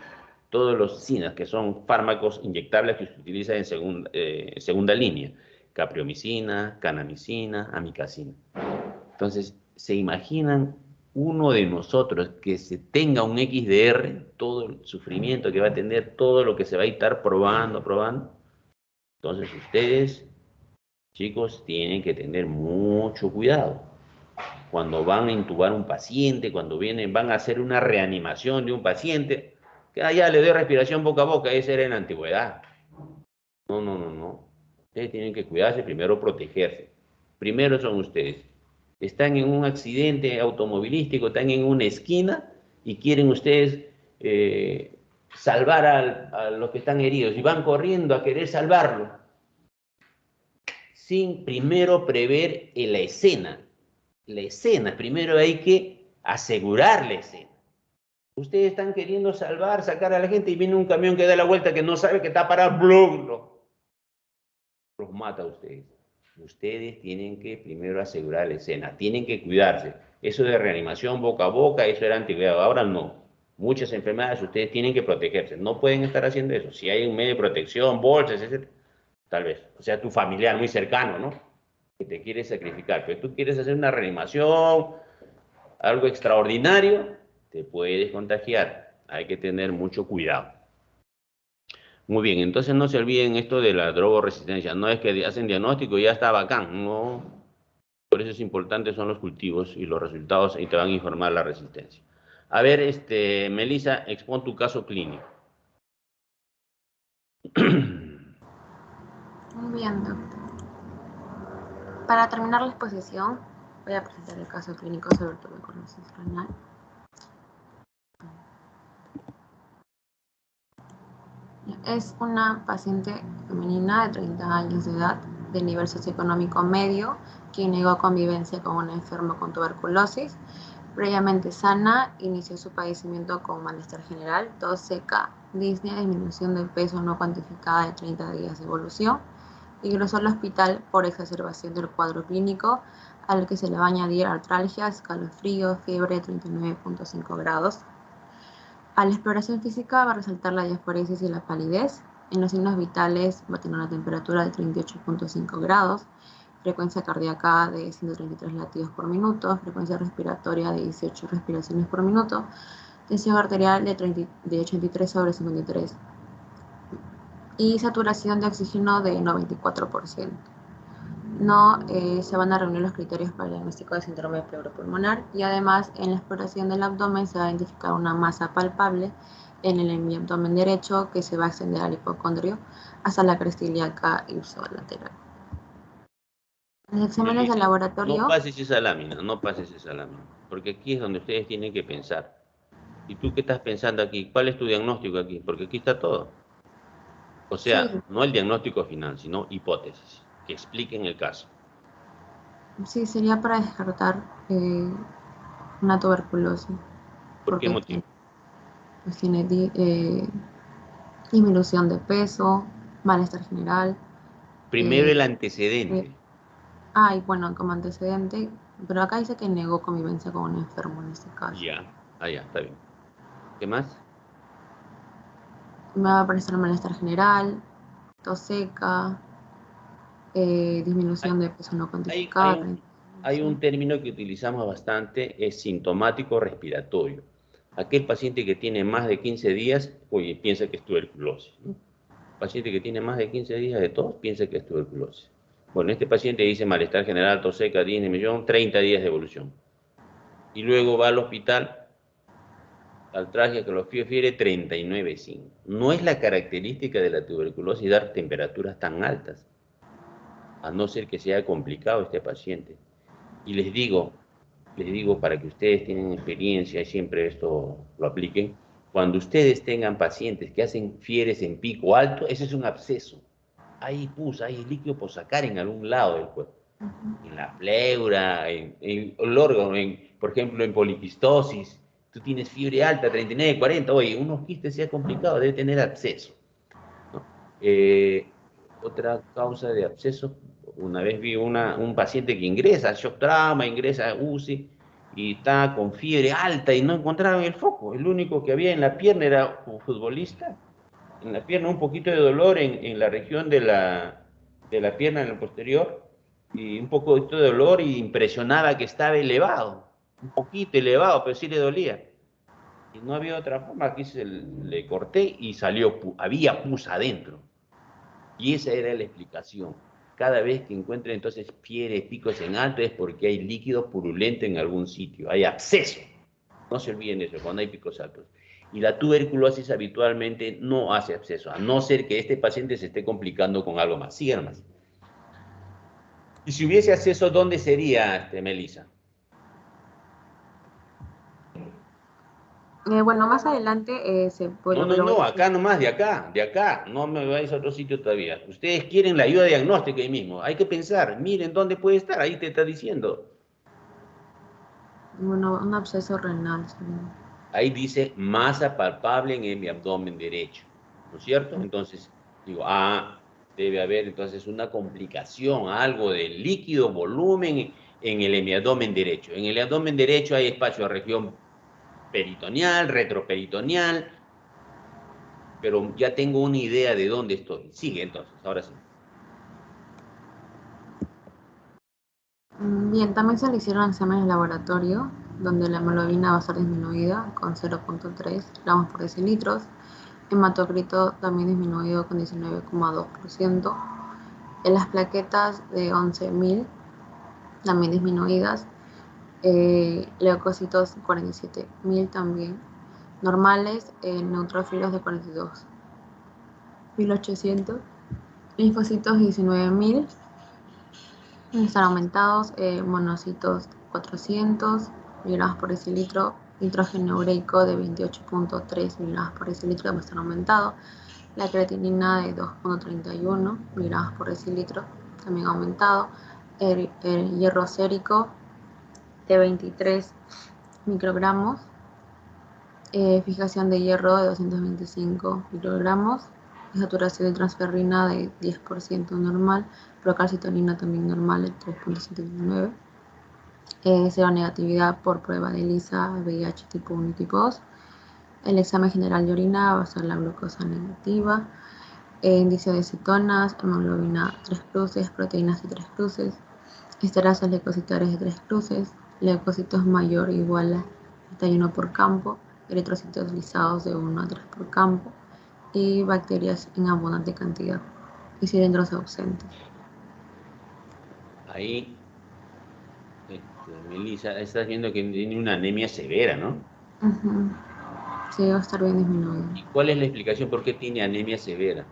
que son fármacos inyectables que se utilizan en segunda línea, capreomicina, kanamicina, amikacina. Entonces, ¿se imaginan uno de nosotros que se tenga un XDR, todo el sufrimiento que va a tener, todo lo que se va a estar probando? Entonces, ustedes, chicos, tienen que tener mucho cuidado. Cuando van a intubar un paciente, cuando van a hacer una reanimación de un paciente, que ya le doy respiración boca a boca, esa era en la antigüedad. No. Ustedes tienen que cuidarse, primero protegerse. Primero son ustedes. Están en un accidente automovilístico, están en una esquina y quieren ustedes salvar a los que están heridos y van corriendo a querer salvarlo sin primero prever la escena. La escena, primero hay que asegurar la escena. Ustedes están queriendo sacar a la gente y viene un camión que da la vuelta que no sabe que está parado, ¡blum! Los mata a ustedes. Ustedes tienen que primero asegurar la escena, tienen que cuidarse. Eso de reanimación boca a boca, eso era antigüedad, ahora no. Muchas enfermedades ustedes tienen que protegerse, no pueden estar haciendo eso. Si hay un medio de protección, bolsas, etc., tal vez, o sea, tu familiar muy cercano, ¿no? Que te quiere sacrificar, pero tú quieres hacer una reanimación, algo extraordinario, te puedes contagiar. Hay que tener mucho cuidado. Muy bien, entonces no se olviden esto de la drogoresistencia. No es que hacen diagnóstico y ya está bacán, no. Por eso es importante son los cultivos y los resultados y te van a informar la resistencia. A ver, Melissa, expon tu caso clínico. Muy bien, doctor. Para terminar la exposición, voy a presentar el caso clínico sobre tuberculosis renal. Es una paciente femenina de 30 años de edad, de nivel socioeconómico medio, quien negó convivencia con un enfermo con tuberculosis. Previamente sana, inició su padecimiento con malestar general, tos seca, disnea, disminución del peso no cuantificada de 30 días de evolución. Ingresó al hospital por exacerbación del cuadro clínico, al que se le va a añadir artralgia, escalofrío, fiebre de 39.5 grados. A la exploración física va a resaltar la diaforesis y la palidez. En los signos vitales va a tener una temperatura de 38.5 grados, frecuencia cardíaca de 133 latidos por minuto, frecuencia respiratoria de 18 respiraciones por minuto, tensión arterial de 83/53 y saturación de oxígeno de 94%. no se van a reunir los criterios para el diagnóstico de síndrome pleuropulmonar, y además en la exploración del abdomen se va a identificar una masa palpable en el abdomen derecho que se va a extender al hipocondrio hasta la cresta ilíaca ipsilateral. En los exámenes de laboratorio... No pases esa lámina, no pases esa lámina, porque aquí es donde ustedes tienen que pensar. ¿Y tú qué estás pensando aquí? ¿Cuál es tu diagnóstico aquí? Porque aquí está todo. O sea, Sí. no el diagnóstico final, sino hipótesis, que expliquen el caso. Sí, sería para descartar una tuberculosis. ¿Por qué motivo? Pues tiene disminución de peso, malestar general. Primero el antecedente. Y bueno, como antecedente, pero acá dice que negó convivencia con un enfermo en este caso. Ya, ya, está bien. ¿Qué más? Me va a aparecer malestar general, tos seca, disminución de peso no cuantificada. Hay un término que utilizamos bastante, es sintomático respiratorio. Aquel paciente que tiene más de 15 días, oye, piensa que es tuberculosis, ¿no? Paciente que tiene más de 15 días de tos, piensa que es tuberculosis. Bueno, este paciente dice malestar general, tos seca, disminución, 30 días de evolución. Y luego va al hospital, al traje que lo fiebre 39,5. No es la característica de la tuberculosis dar temperaturas tan altas, a no ser que sea complicado este paciente. Y les digo para que ustedes tengan experiencia y siempre esto lo apliquen, cuando ustedes tengan pacientes que hacen fiebres en pico alto, ese es un absceso. Hay pus, hay líquido por sacar en algún lado del cuerpo. En la pleura, en el órgano, por ejemplo, en poliquistosis. Tú tienes fiebre alta, 39, 40, oye, unos quistes sea complicado, debe tener absceso, ¿no? Otra causa de absceso, una vez vi un paciente que ingresa, shock trauma, ingresa a UCI, y está con fiebre alta y no encontraron el foco. El único que había en la pierna era un futbolista. En la pierna un poquito de dolor en la región de la pierna en el posterior, y un poco de dolor, y impresionaba que estaba elevado, un poquito elevado, pero sí le dolía. Y no había otra forma, aquí le corté y salió, había pus adentro. Y esa era la explicación. Cada vez que encuentren entonces fiebre, picos en alto, es porque hay líquido purulento en algún sitio, hay absceso. No se olviden de eso, cuando hay picos altos. Y la tuberculosis habitualmente no hace absceso, a no ser que este paciente se esté complicando con algo más. Sigan más. Y si hubiese absceso, ¿dónde sería, Melissa? Bueno, más adelante se puede... No, acá nomás, de acá, no me vais a otro sitio todavía. Ustedes quieren la ayuda diagnóstica ahí mismo, hay que pensar, miren dónde puede estar, ahí te está diciendo. Bueno, un absceso renal. ¿Sí? Ahí dice masa palpable en mi abdomen derecho, ¿no es cierto? Entonces, digo, debe haber entonces una complicación, algo de líquido, volumen en el hemiabdomen derecho. En el abdomen derecho hay espacio a región peritoneal, retroperitoneal, pero ya tengo una idea de dónde estoy. Sigue entonces, ahora sí. Bien, también se le hicieron exámenes de laboratorio, donde la hemoglobina va a ser disminuida con 0,3 gramos por decilitros, hematocrito también disminuido con 19,2%, en las plaquetas de 11.000 también disminuidas, leucocitos 47.000 también normales, neutrófilos de 42.800, linfocitos 19.000 están aumentados, monocitos 400 miligramos por decilitro, nitrógeno ureico de 28,3 miligramos por decilitro va a estar aumentado, la creatinina de 2,31 miligramos por decilitro también aumentado, el hierro sérico de 23 microgramos, fijación de hierro de 225 microgramos, saturación de transferrina de 10% normal, procalcitonina también normal de 3,79, seronegatividad por prueba de ELISA, VIH tipo 1 y tipo 2. El examen general de orina va a ser la glucosa negativa, índice de cetonas, hemoglobina 3 cruces, proteínas de 3 cruces, esterasas leucocitarias de 3 cruces, leucocitos mayor o igual a 31 por campo, eritrocitos lisados de 1 a 3 por campo y bacterias en abundante cantidad y cilindros ausentes. Ahí, Melissa, estás viendo que tiene una anemia severa, ¿no? Ujú. Sí, va a estar bien disminuido. ¿Y cuál es la explicación por qué tiene anemia severa?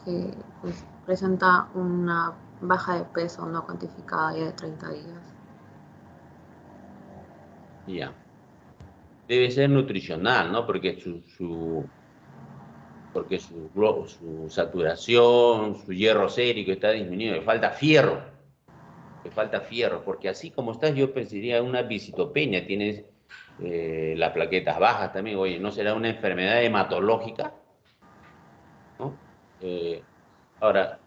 Que pues, presenta una baja de peso no cuantificada ya de 30 días. Ya. Debe ser nutricional, ¿no? Porque su saturación, su hierro sérico está disminuido. Le falta fierro, porque así como estás, yo pensaría una visitopenia. Tienes las plaquetas bajas también. Oye, ¿no será una enfermedad hematológica? ¿No? Ahora,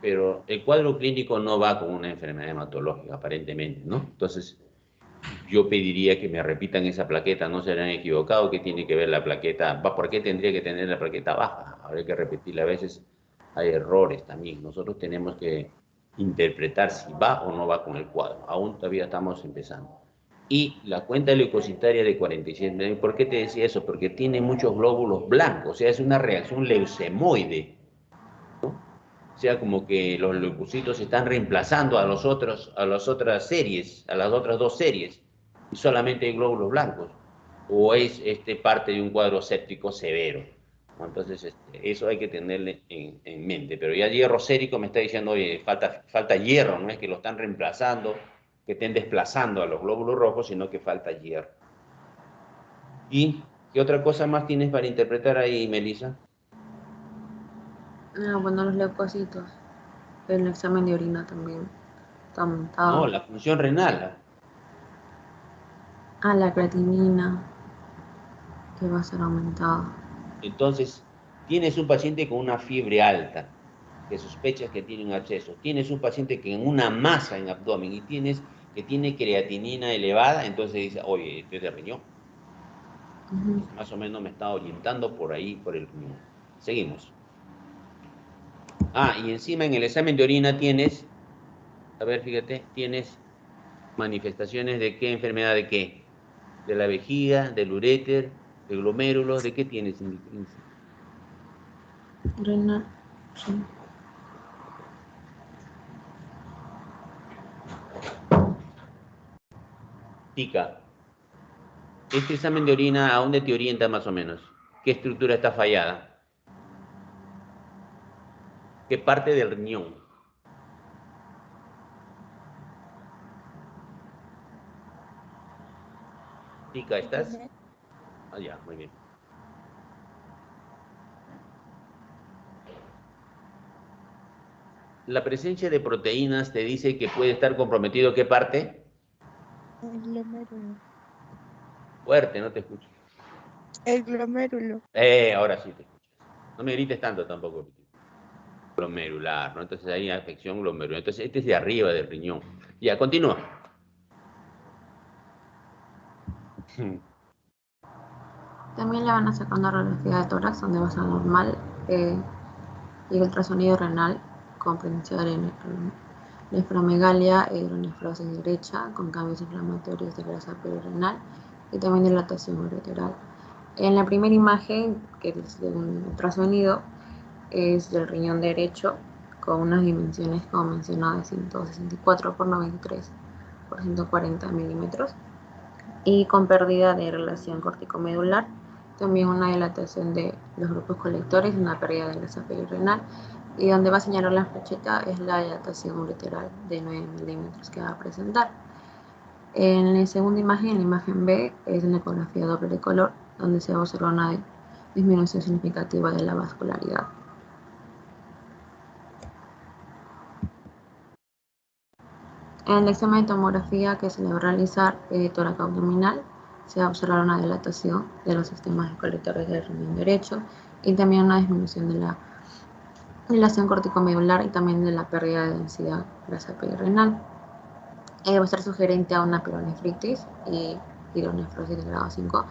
pero el cuadro clínico no va con una enfermedad hematológica, aparentemente, ¿no? Entonces, yo pediría que me repitan esa plaqueta, no se han equivocado, ¿qué tiene que ver la plaqueta? ¿Por qué tendría que tener la plaqueta baja? Habría que repetirla, a veces hay errores también. Nosotros tenemos que interpretar si va o no va con el cuadro. Aún todavía estamos empezando. Y la cuenta leucocitaria de 47, ¿por qué te decía eso? Porque tiene muchos glóbulos blancos, o sea, es una reacción leucemoide. O sea, como que los leucocitos están reemplazando a las otras series, a las otras dos series, y solamente hay glóbulos blancos. O es parte de un cuadro séptico severo. Entonces, eso hay que tenerle en mente. Pero ya hierro sérico me está diciendo, oye, falta hierro, no es que lo están reemplazando, que estén desplazando a los glóbulos rojos, sino que falta hierro. ¿Y qué otra cosa más tienes para interpretar ahí, Melissa? Bueno, los leucocitos. El examen de orina también está aumentado. No, la función renal. La creatinina, que va a ser aumentada. Entonces, tienes un paciente con una fiebre alta, que sospechas que tiene un absceso. Tienes un paciente que en una masa en abdomen y tienes que tiene creatinina elevada, entonces dices, oye, este es de riñón. Entonces, más o menos me está orientando por ahí, por el riñón. Seguimos. Y encima en el examen de orina tienes, a ver, fíjate, tienes manifestaciones de qué enfermedad, de qué. De la vejiga, del uréter, de glomérulos, ¿de qué tienes? Renal, sí. Tica. Este examen de orina, ¿a dónde te orienta más o menos? ¿Qué estructura está fallada? ¿Qué parte del riñón? Tica, ¿estás? Ya, muy bien. La presencia de proteínas te dice que puede estar comprometido, ¿qué parte? El glomérulo. Fuerte, no te escucho. El glomérulo. Ahora sí te escuchas. No me grites tanto tampoco. Glomerular, ¿no? Entonces hay afección glomerular. Entonces este es de arriba del riñón. Ya, continúa. También le van a sacar una radiografía de tórax donde va a ser normal y el ultrasonido renal con presencia de nefromegalia e hidronefrosis derecha con cambios inflamatorios de grasa perirenal y también dilatación ureteral. En la primera imagen, que es de un ultrasonido, es del riñón derecho con unas dimensiones, como mencionaba, de 164 por 93 por 140 milímetros y con pérdida de relación corticomedular, también una dilatación de los grupos colectores y una pérdida de grasa perirenal. Y donde va a señalar la flechita es la dilatación ureteral de 9 milímetros que va a presentar. En la segunda imagen, en la imagen B, es una ecografía doble de color, donde se va a observar una disminución significativa de la vascularidad. En el examen de tomografía que se le va a realizar tórax abdominal, se va a observar una dilatación de los sistemas colectores del riñón derecho y también una disminución de la dilatación corticomedular y también de la pérdida de densidad grasa perirenal. Va a ser sugerente a una pielonefritis y hidronefrosis de grado 5.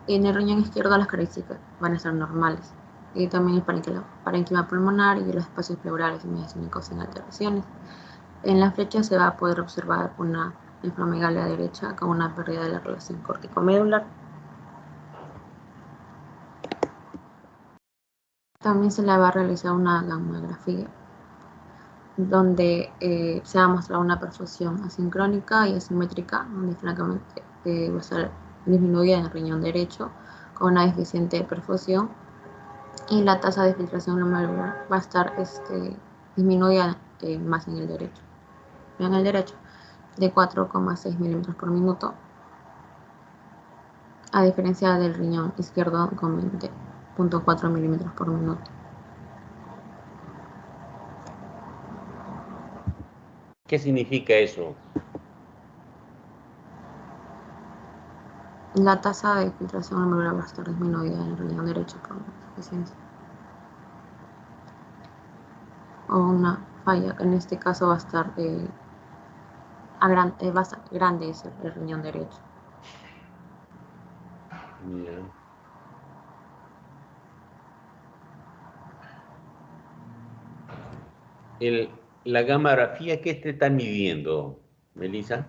Y en el riñón izquierdo las características van a ser normales. Y también el parénquima pulmonar y los espacios pleurales y mediastínicos sin alteraciones. En la flecha se va a poder observar una nefromegalia derecha con una pérdida de la relación corticomedular. También se le va a realizar una gammagrafía, donde se va a mostrar una perfusión asincrónica y asimétrica, donde francamente va a estar disminuida en el riñón derecho con una deficiente perfusión, y la tasa de filtración glomerular va a estar disminuida más en el derecho. En el derecho, de 4,6 milímetros por minuto, a diferencia del riñón izquierdo con 20,4 milímetros por minuto. ¿Qué significa eso? La tasa de filtración glomerular va a estar disminuida en el riñón derecho por deficiencia. O una falla, en este caso va a estar, grande es el riñón derecho. Yeah. La gammagrafía, ¿qué te está midiendo, Melissa?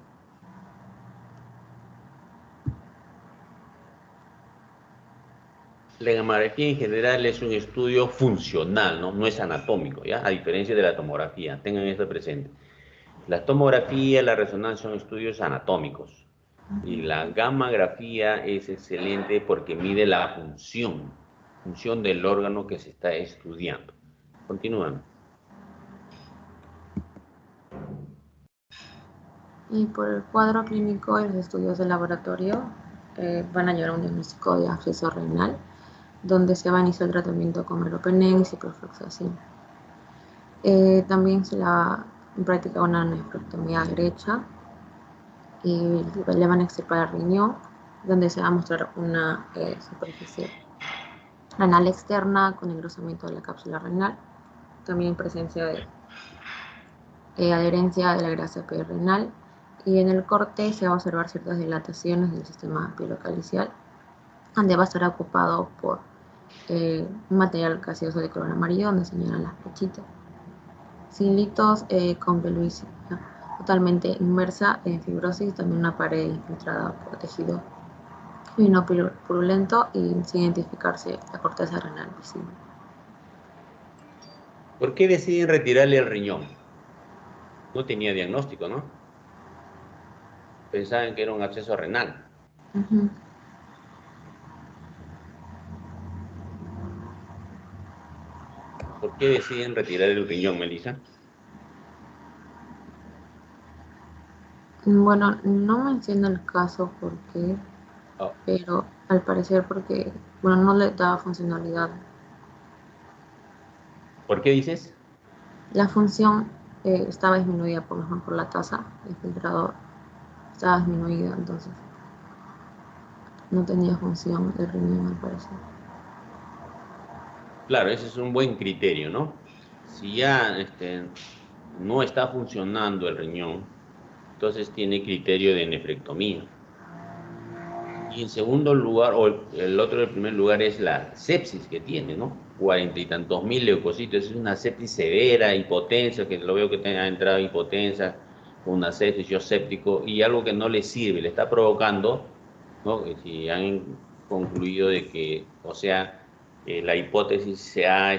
La gammagrafía en general es un estudio funcional, ¿no? No es anatómico, ¿ya? A diferencia de la tomografía, tengan esto presente. La tomografía, la resonancia son estudios anatómicos. Y la gammagrafía es excelente porque mide la función del órgano que se está estudiando. Continúan. Y por el cuadro clínico y los estudios de laboratorio van a llevar a un diagnóstico de absceso renal, donde se va a iniciar el tratamiento con meropenem y ciprofloxacin. También se la practica una nefrectomía derecha y le van a extirpar el riñón, donde se va a mostrar una superficie renal externa con engrosamiento de la cápsula renal, también presencia de adherencia de la grasa perirenal, y en el corte se va a observar ciertas dilataciones del sistema pilocalicial, donde va a estar ocupado por un material gaseoso de color amarillo, donde señalan las flechitas. Sin litos, con pelvicidad totalmente inmersa en fibrosis, también una pared infiltrada por tejido fino purulento y sin identificarse la corteza renal visible. ¿Por qué deciden retirarle el riñón? No tenía diagnóstico, ¿no? Pensaban que era un absceso renal. Uh-huh. ¿Por qué deciden retirar el riñón, Melissa? Bueno, no menciona el caso por qué, pero al parecer porque, bueno, no le daba funcionalidad. ¿Por qué dices? La función estaba disminuida por la tasa de filtrado, estaba disminuida, entonces no tenía función el riñón al parecer. Claro, ese es un buen criterio, ¿no? Si ya no está funcionando el riñón, entonces tiene criterio de nefrectomía. Y en segundo lugar, o el otro del primer lugar, es la sepsis que tiene, ¿no? 40 y tantos mil leucocitos, es una sepsis severa, hipotensa, que lo veo que ha entrado hipotensa, con una sepsis, yo séptico, y algo que no le sirve, le está provocando, ¿no? Si han concluido de que, o sea, la hipótesis se ha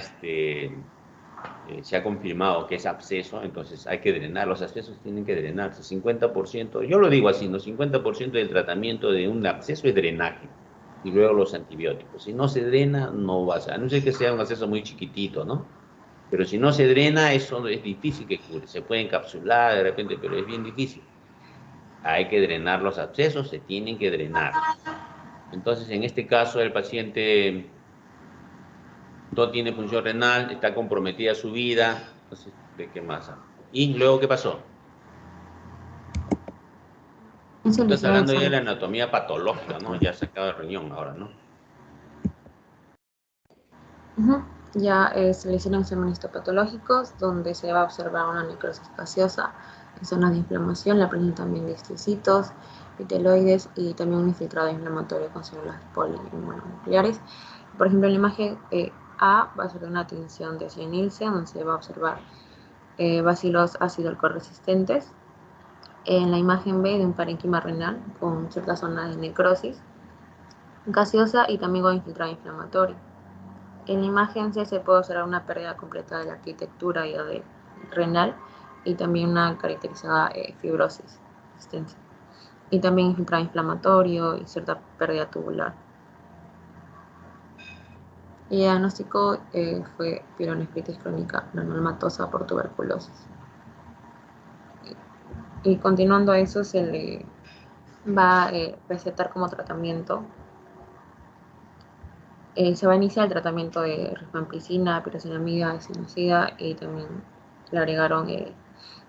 confirmado que es absceso, entonces hay que drenar, los abscesos tienen que drenarse, 50%, yo lo digo así, ¿no? 50% del tratamiento de un absceso es drenaje, y luego los antibióticos. Si no se drena, no va a no ser que sea un absceso muy chiquitito, ¿no? Pero si no se drena, eso es difícil que cure, se puede encapsular de repente, pero es bien difícil. Hay que drenar los abscesos, se tienen que drenar. Entonces, en este caso, el paciente no tiene función renal, está comprometida su vida, entonces, ¿de qué más? ¿Y luego qué pasó? Estás hablando ya de la anatomía patológica, ¿no? Ya sacado el riñón ahora, ¿no? Ya se le hicieron exámenes histopatológicos donde se va a observar una necrosis espaciosa en zonas de inflamación, la presencia también de histocitos, epiteloides y también un infiltrado inflamatorio con células poliinmunonucleares. Por ejemplo, en la imagen A va a ser una tinción de Nielsen, donde se va a observar bacilos ácido alcohol-resistentes. En la imagen B, de un parénquima renal con ciertas zonas de necrosis gaseosa y también con infiltrado inflamatorio. En la imagen se puede observar una pérdida completa de la arquitectura renal y también una caracterizada fibrosis extensa. Y también infiltrado inflamatorio y cierta pérdida tubular. Y el diagnóstico fue pielonefritis crónica granulomatosa por tuberculosis. Y continuando a eso, se le va a recetar como tratamiento. Se va a iniciar el tratamiento de rifampicina, pirosinamida, sinocida y también le agregaron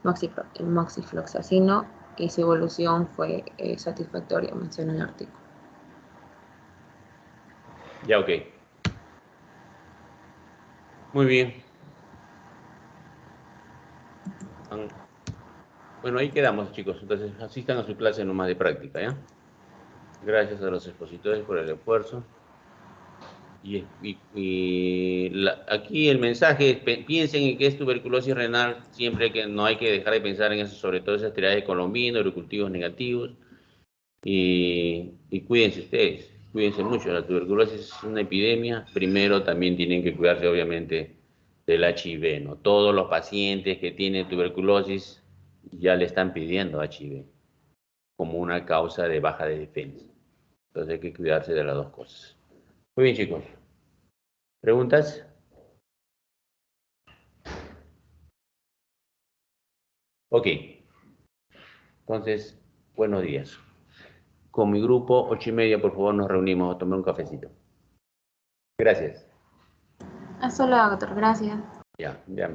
moxifloxacino y su evolución fue satisfactoria, menciona el artículo. Ya, ok. Muy bien. Bueno, ahí quedamos, chicos. Entonces, asistan a su clase nomás de práctica, ¿ya? Gracias a los expositores por el esfuerzo. Aquí el mensaje es, piensen en que es tuberculosis renal, siempre que no hay que dejar de pensar en eso, sobre todo esas tiradas de colombino, urocultivos negativos, y cuídense ustedes, cuídense mucho, la tuberculosis es una epidemia, primero también tienen que cuidarse obviamente del HIV, ¿no? Todos los pacientes que tienen tuberculosis ya le están pidiendo HIV como una causa de baja de defensa, entonces hay que cuidarse de las dos cosas. Muy bien, chicos. ¿Preguntas? Ok. Entonces, buenos días. Con mi grupo, 8:30, por favor, nos reunimos a tomar un cafecito. Gracias. Hasta luego, doctor. Gracias. Ya, ya.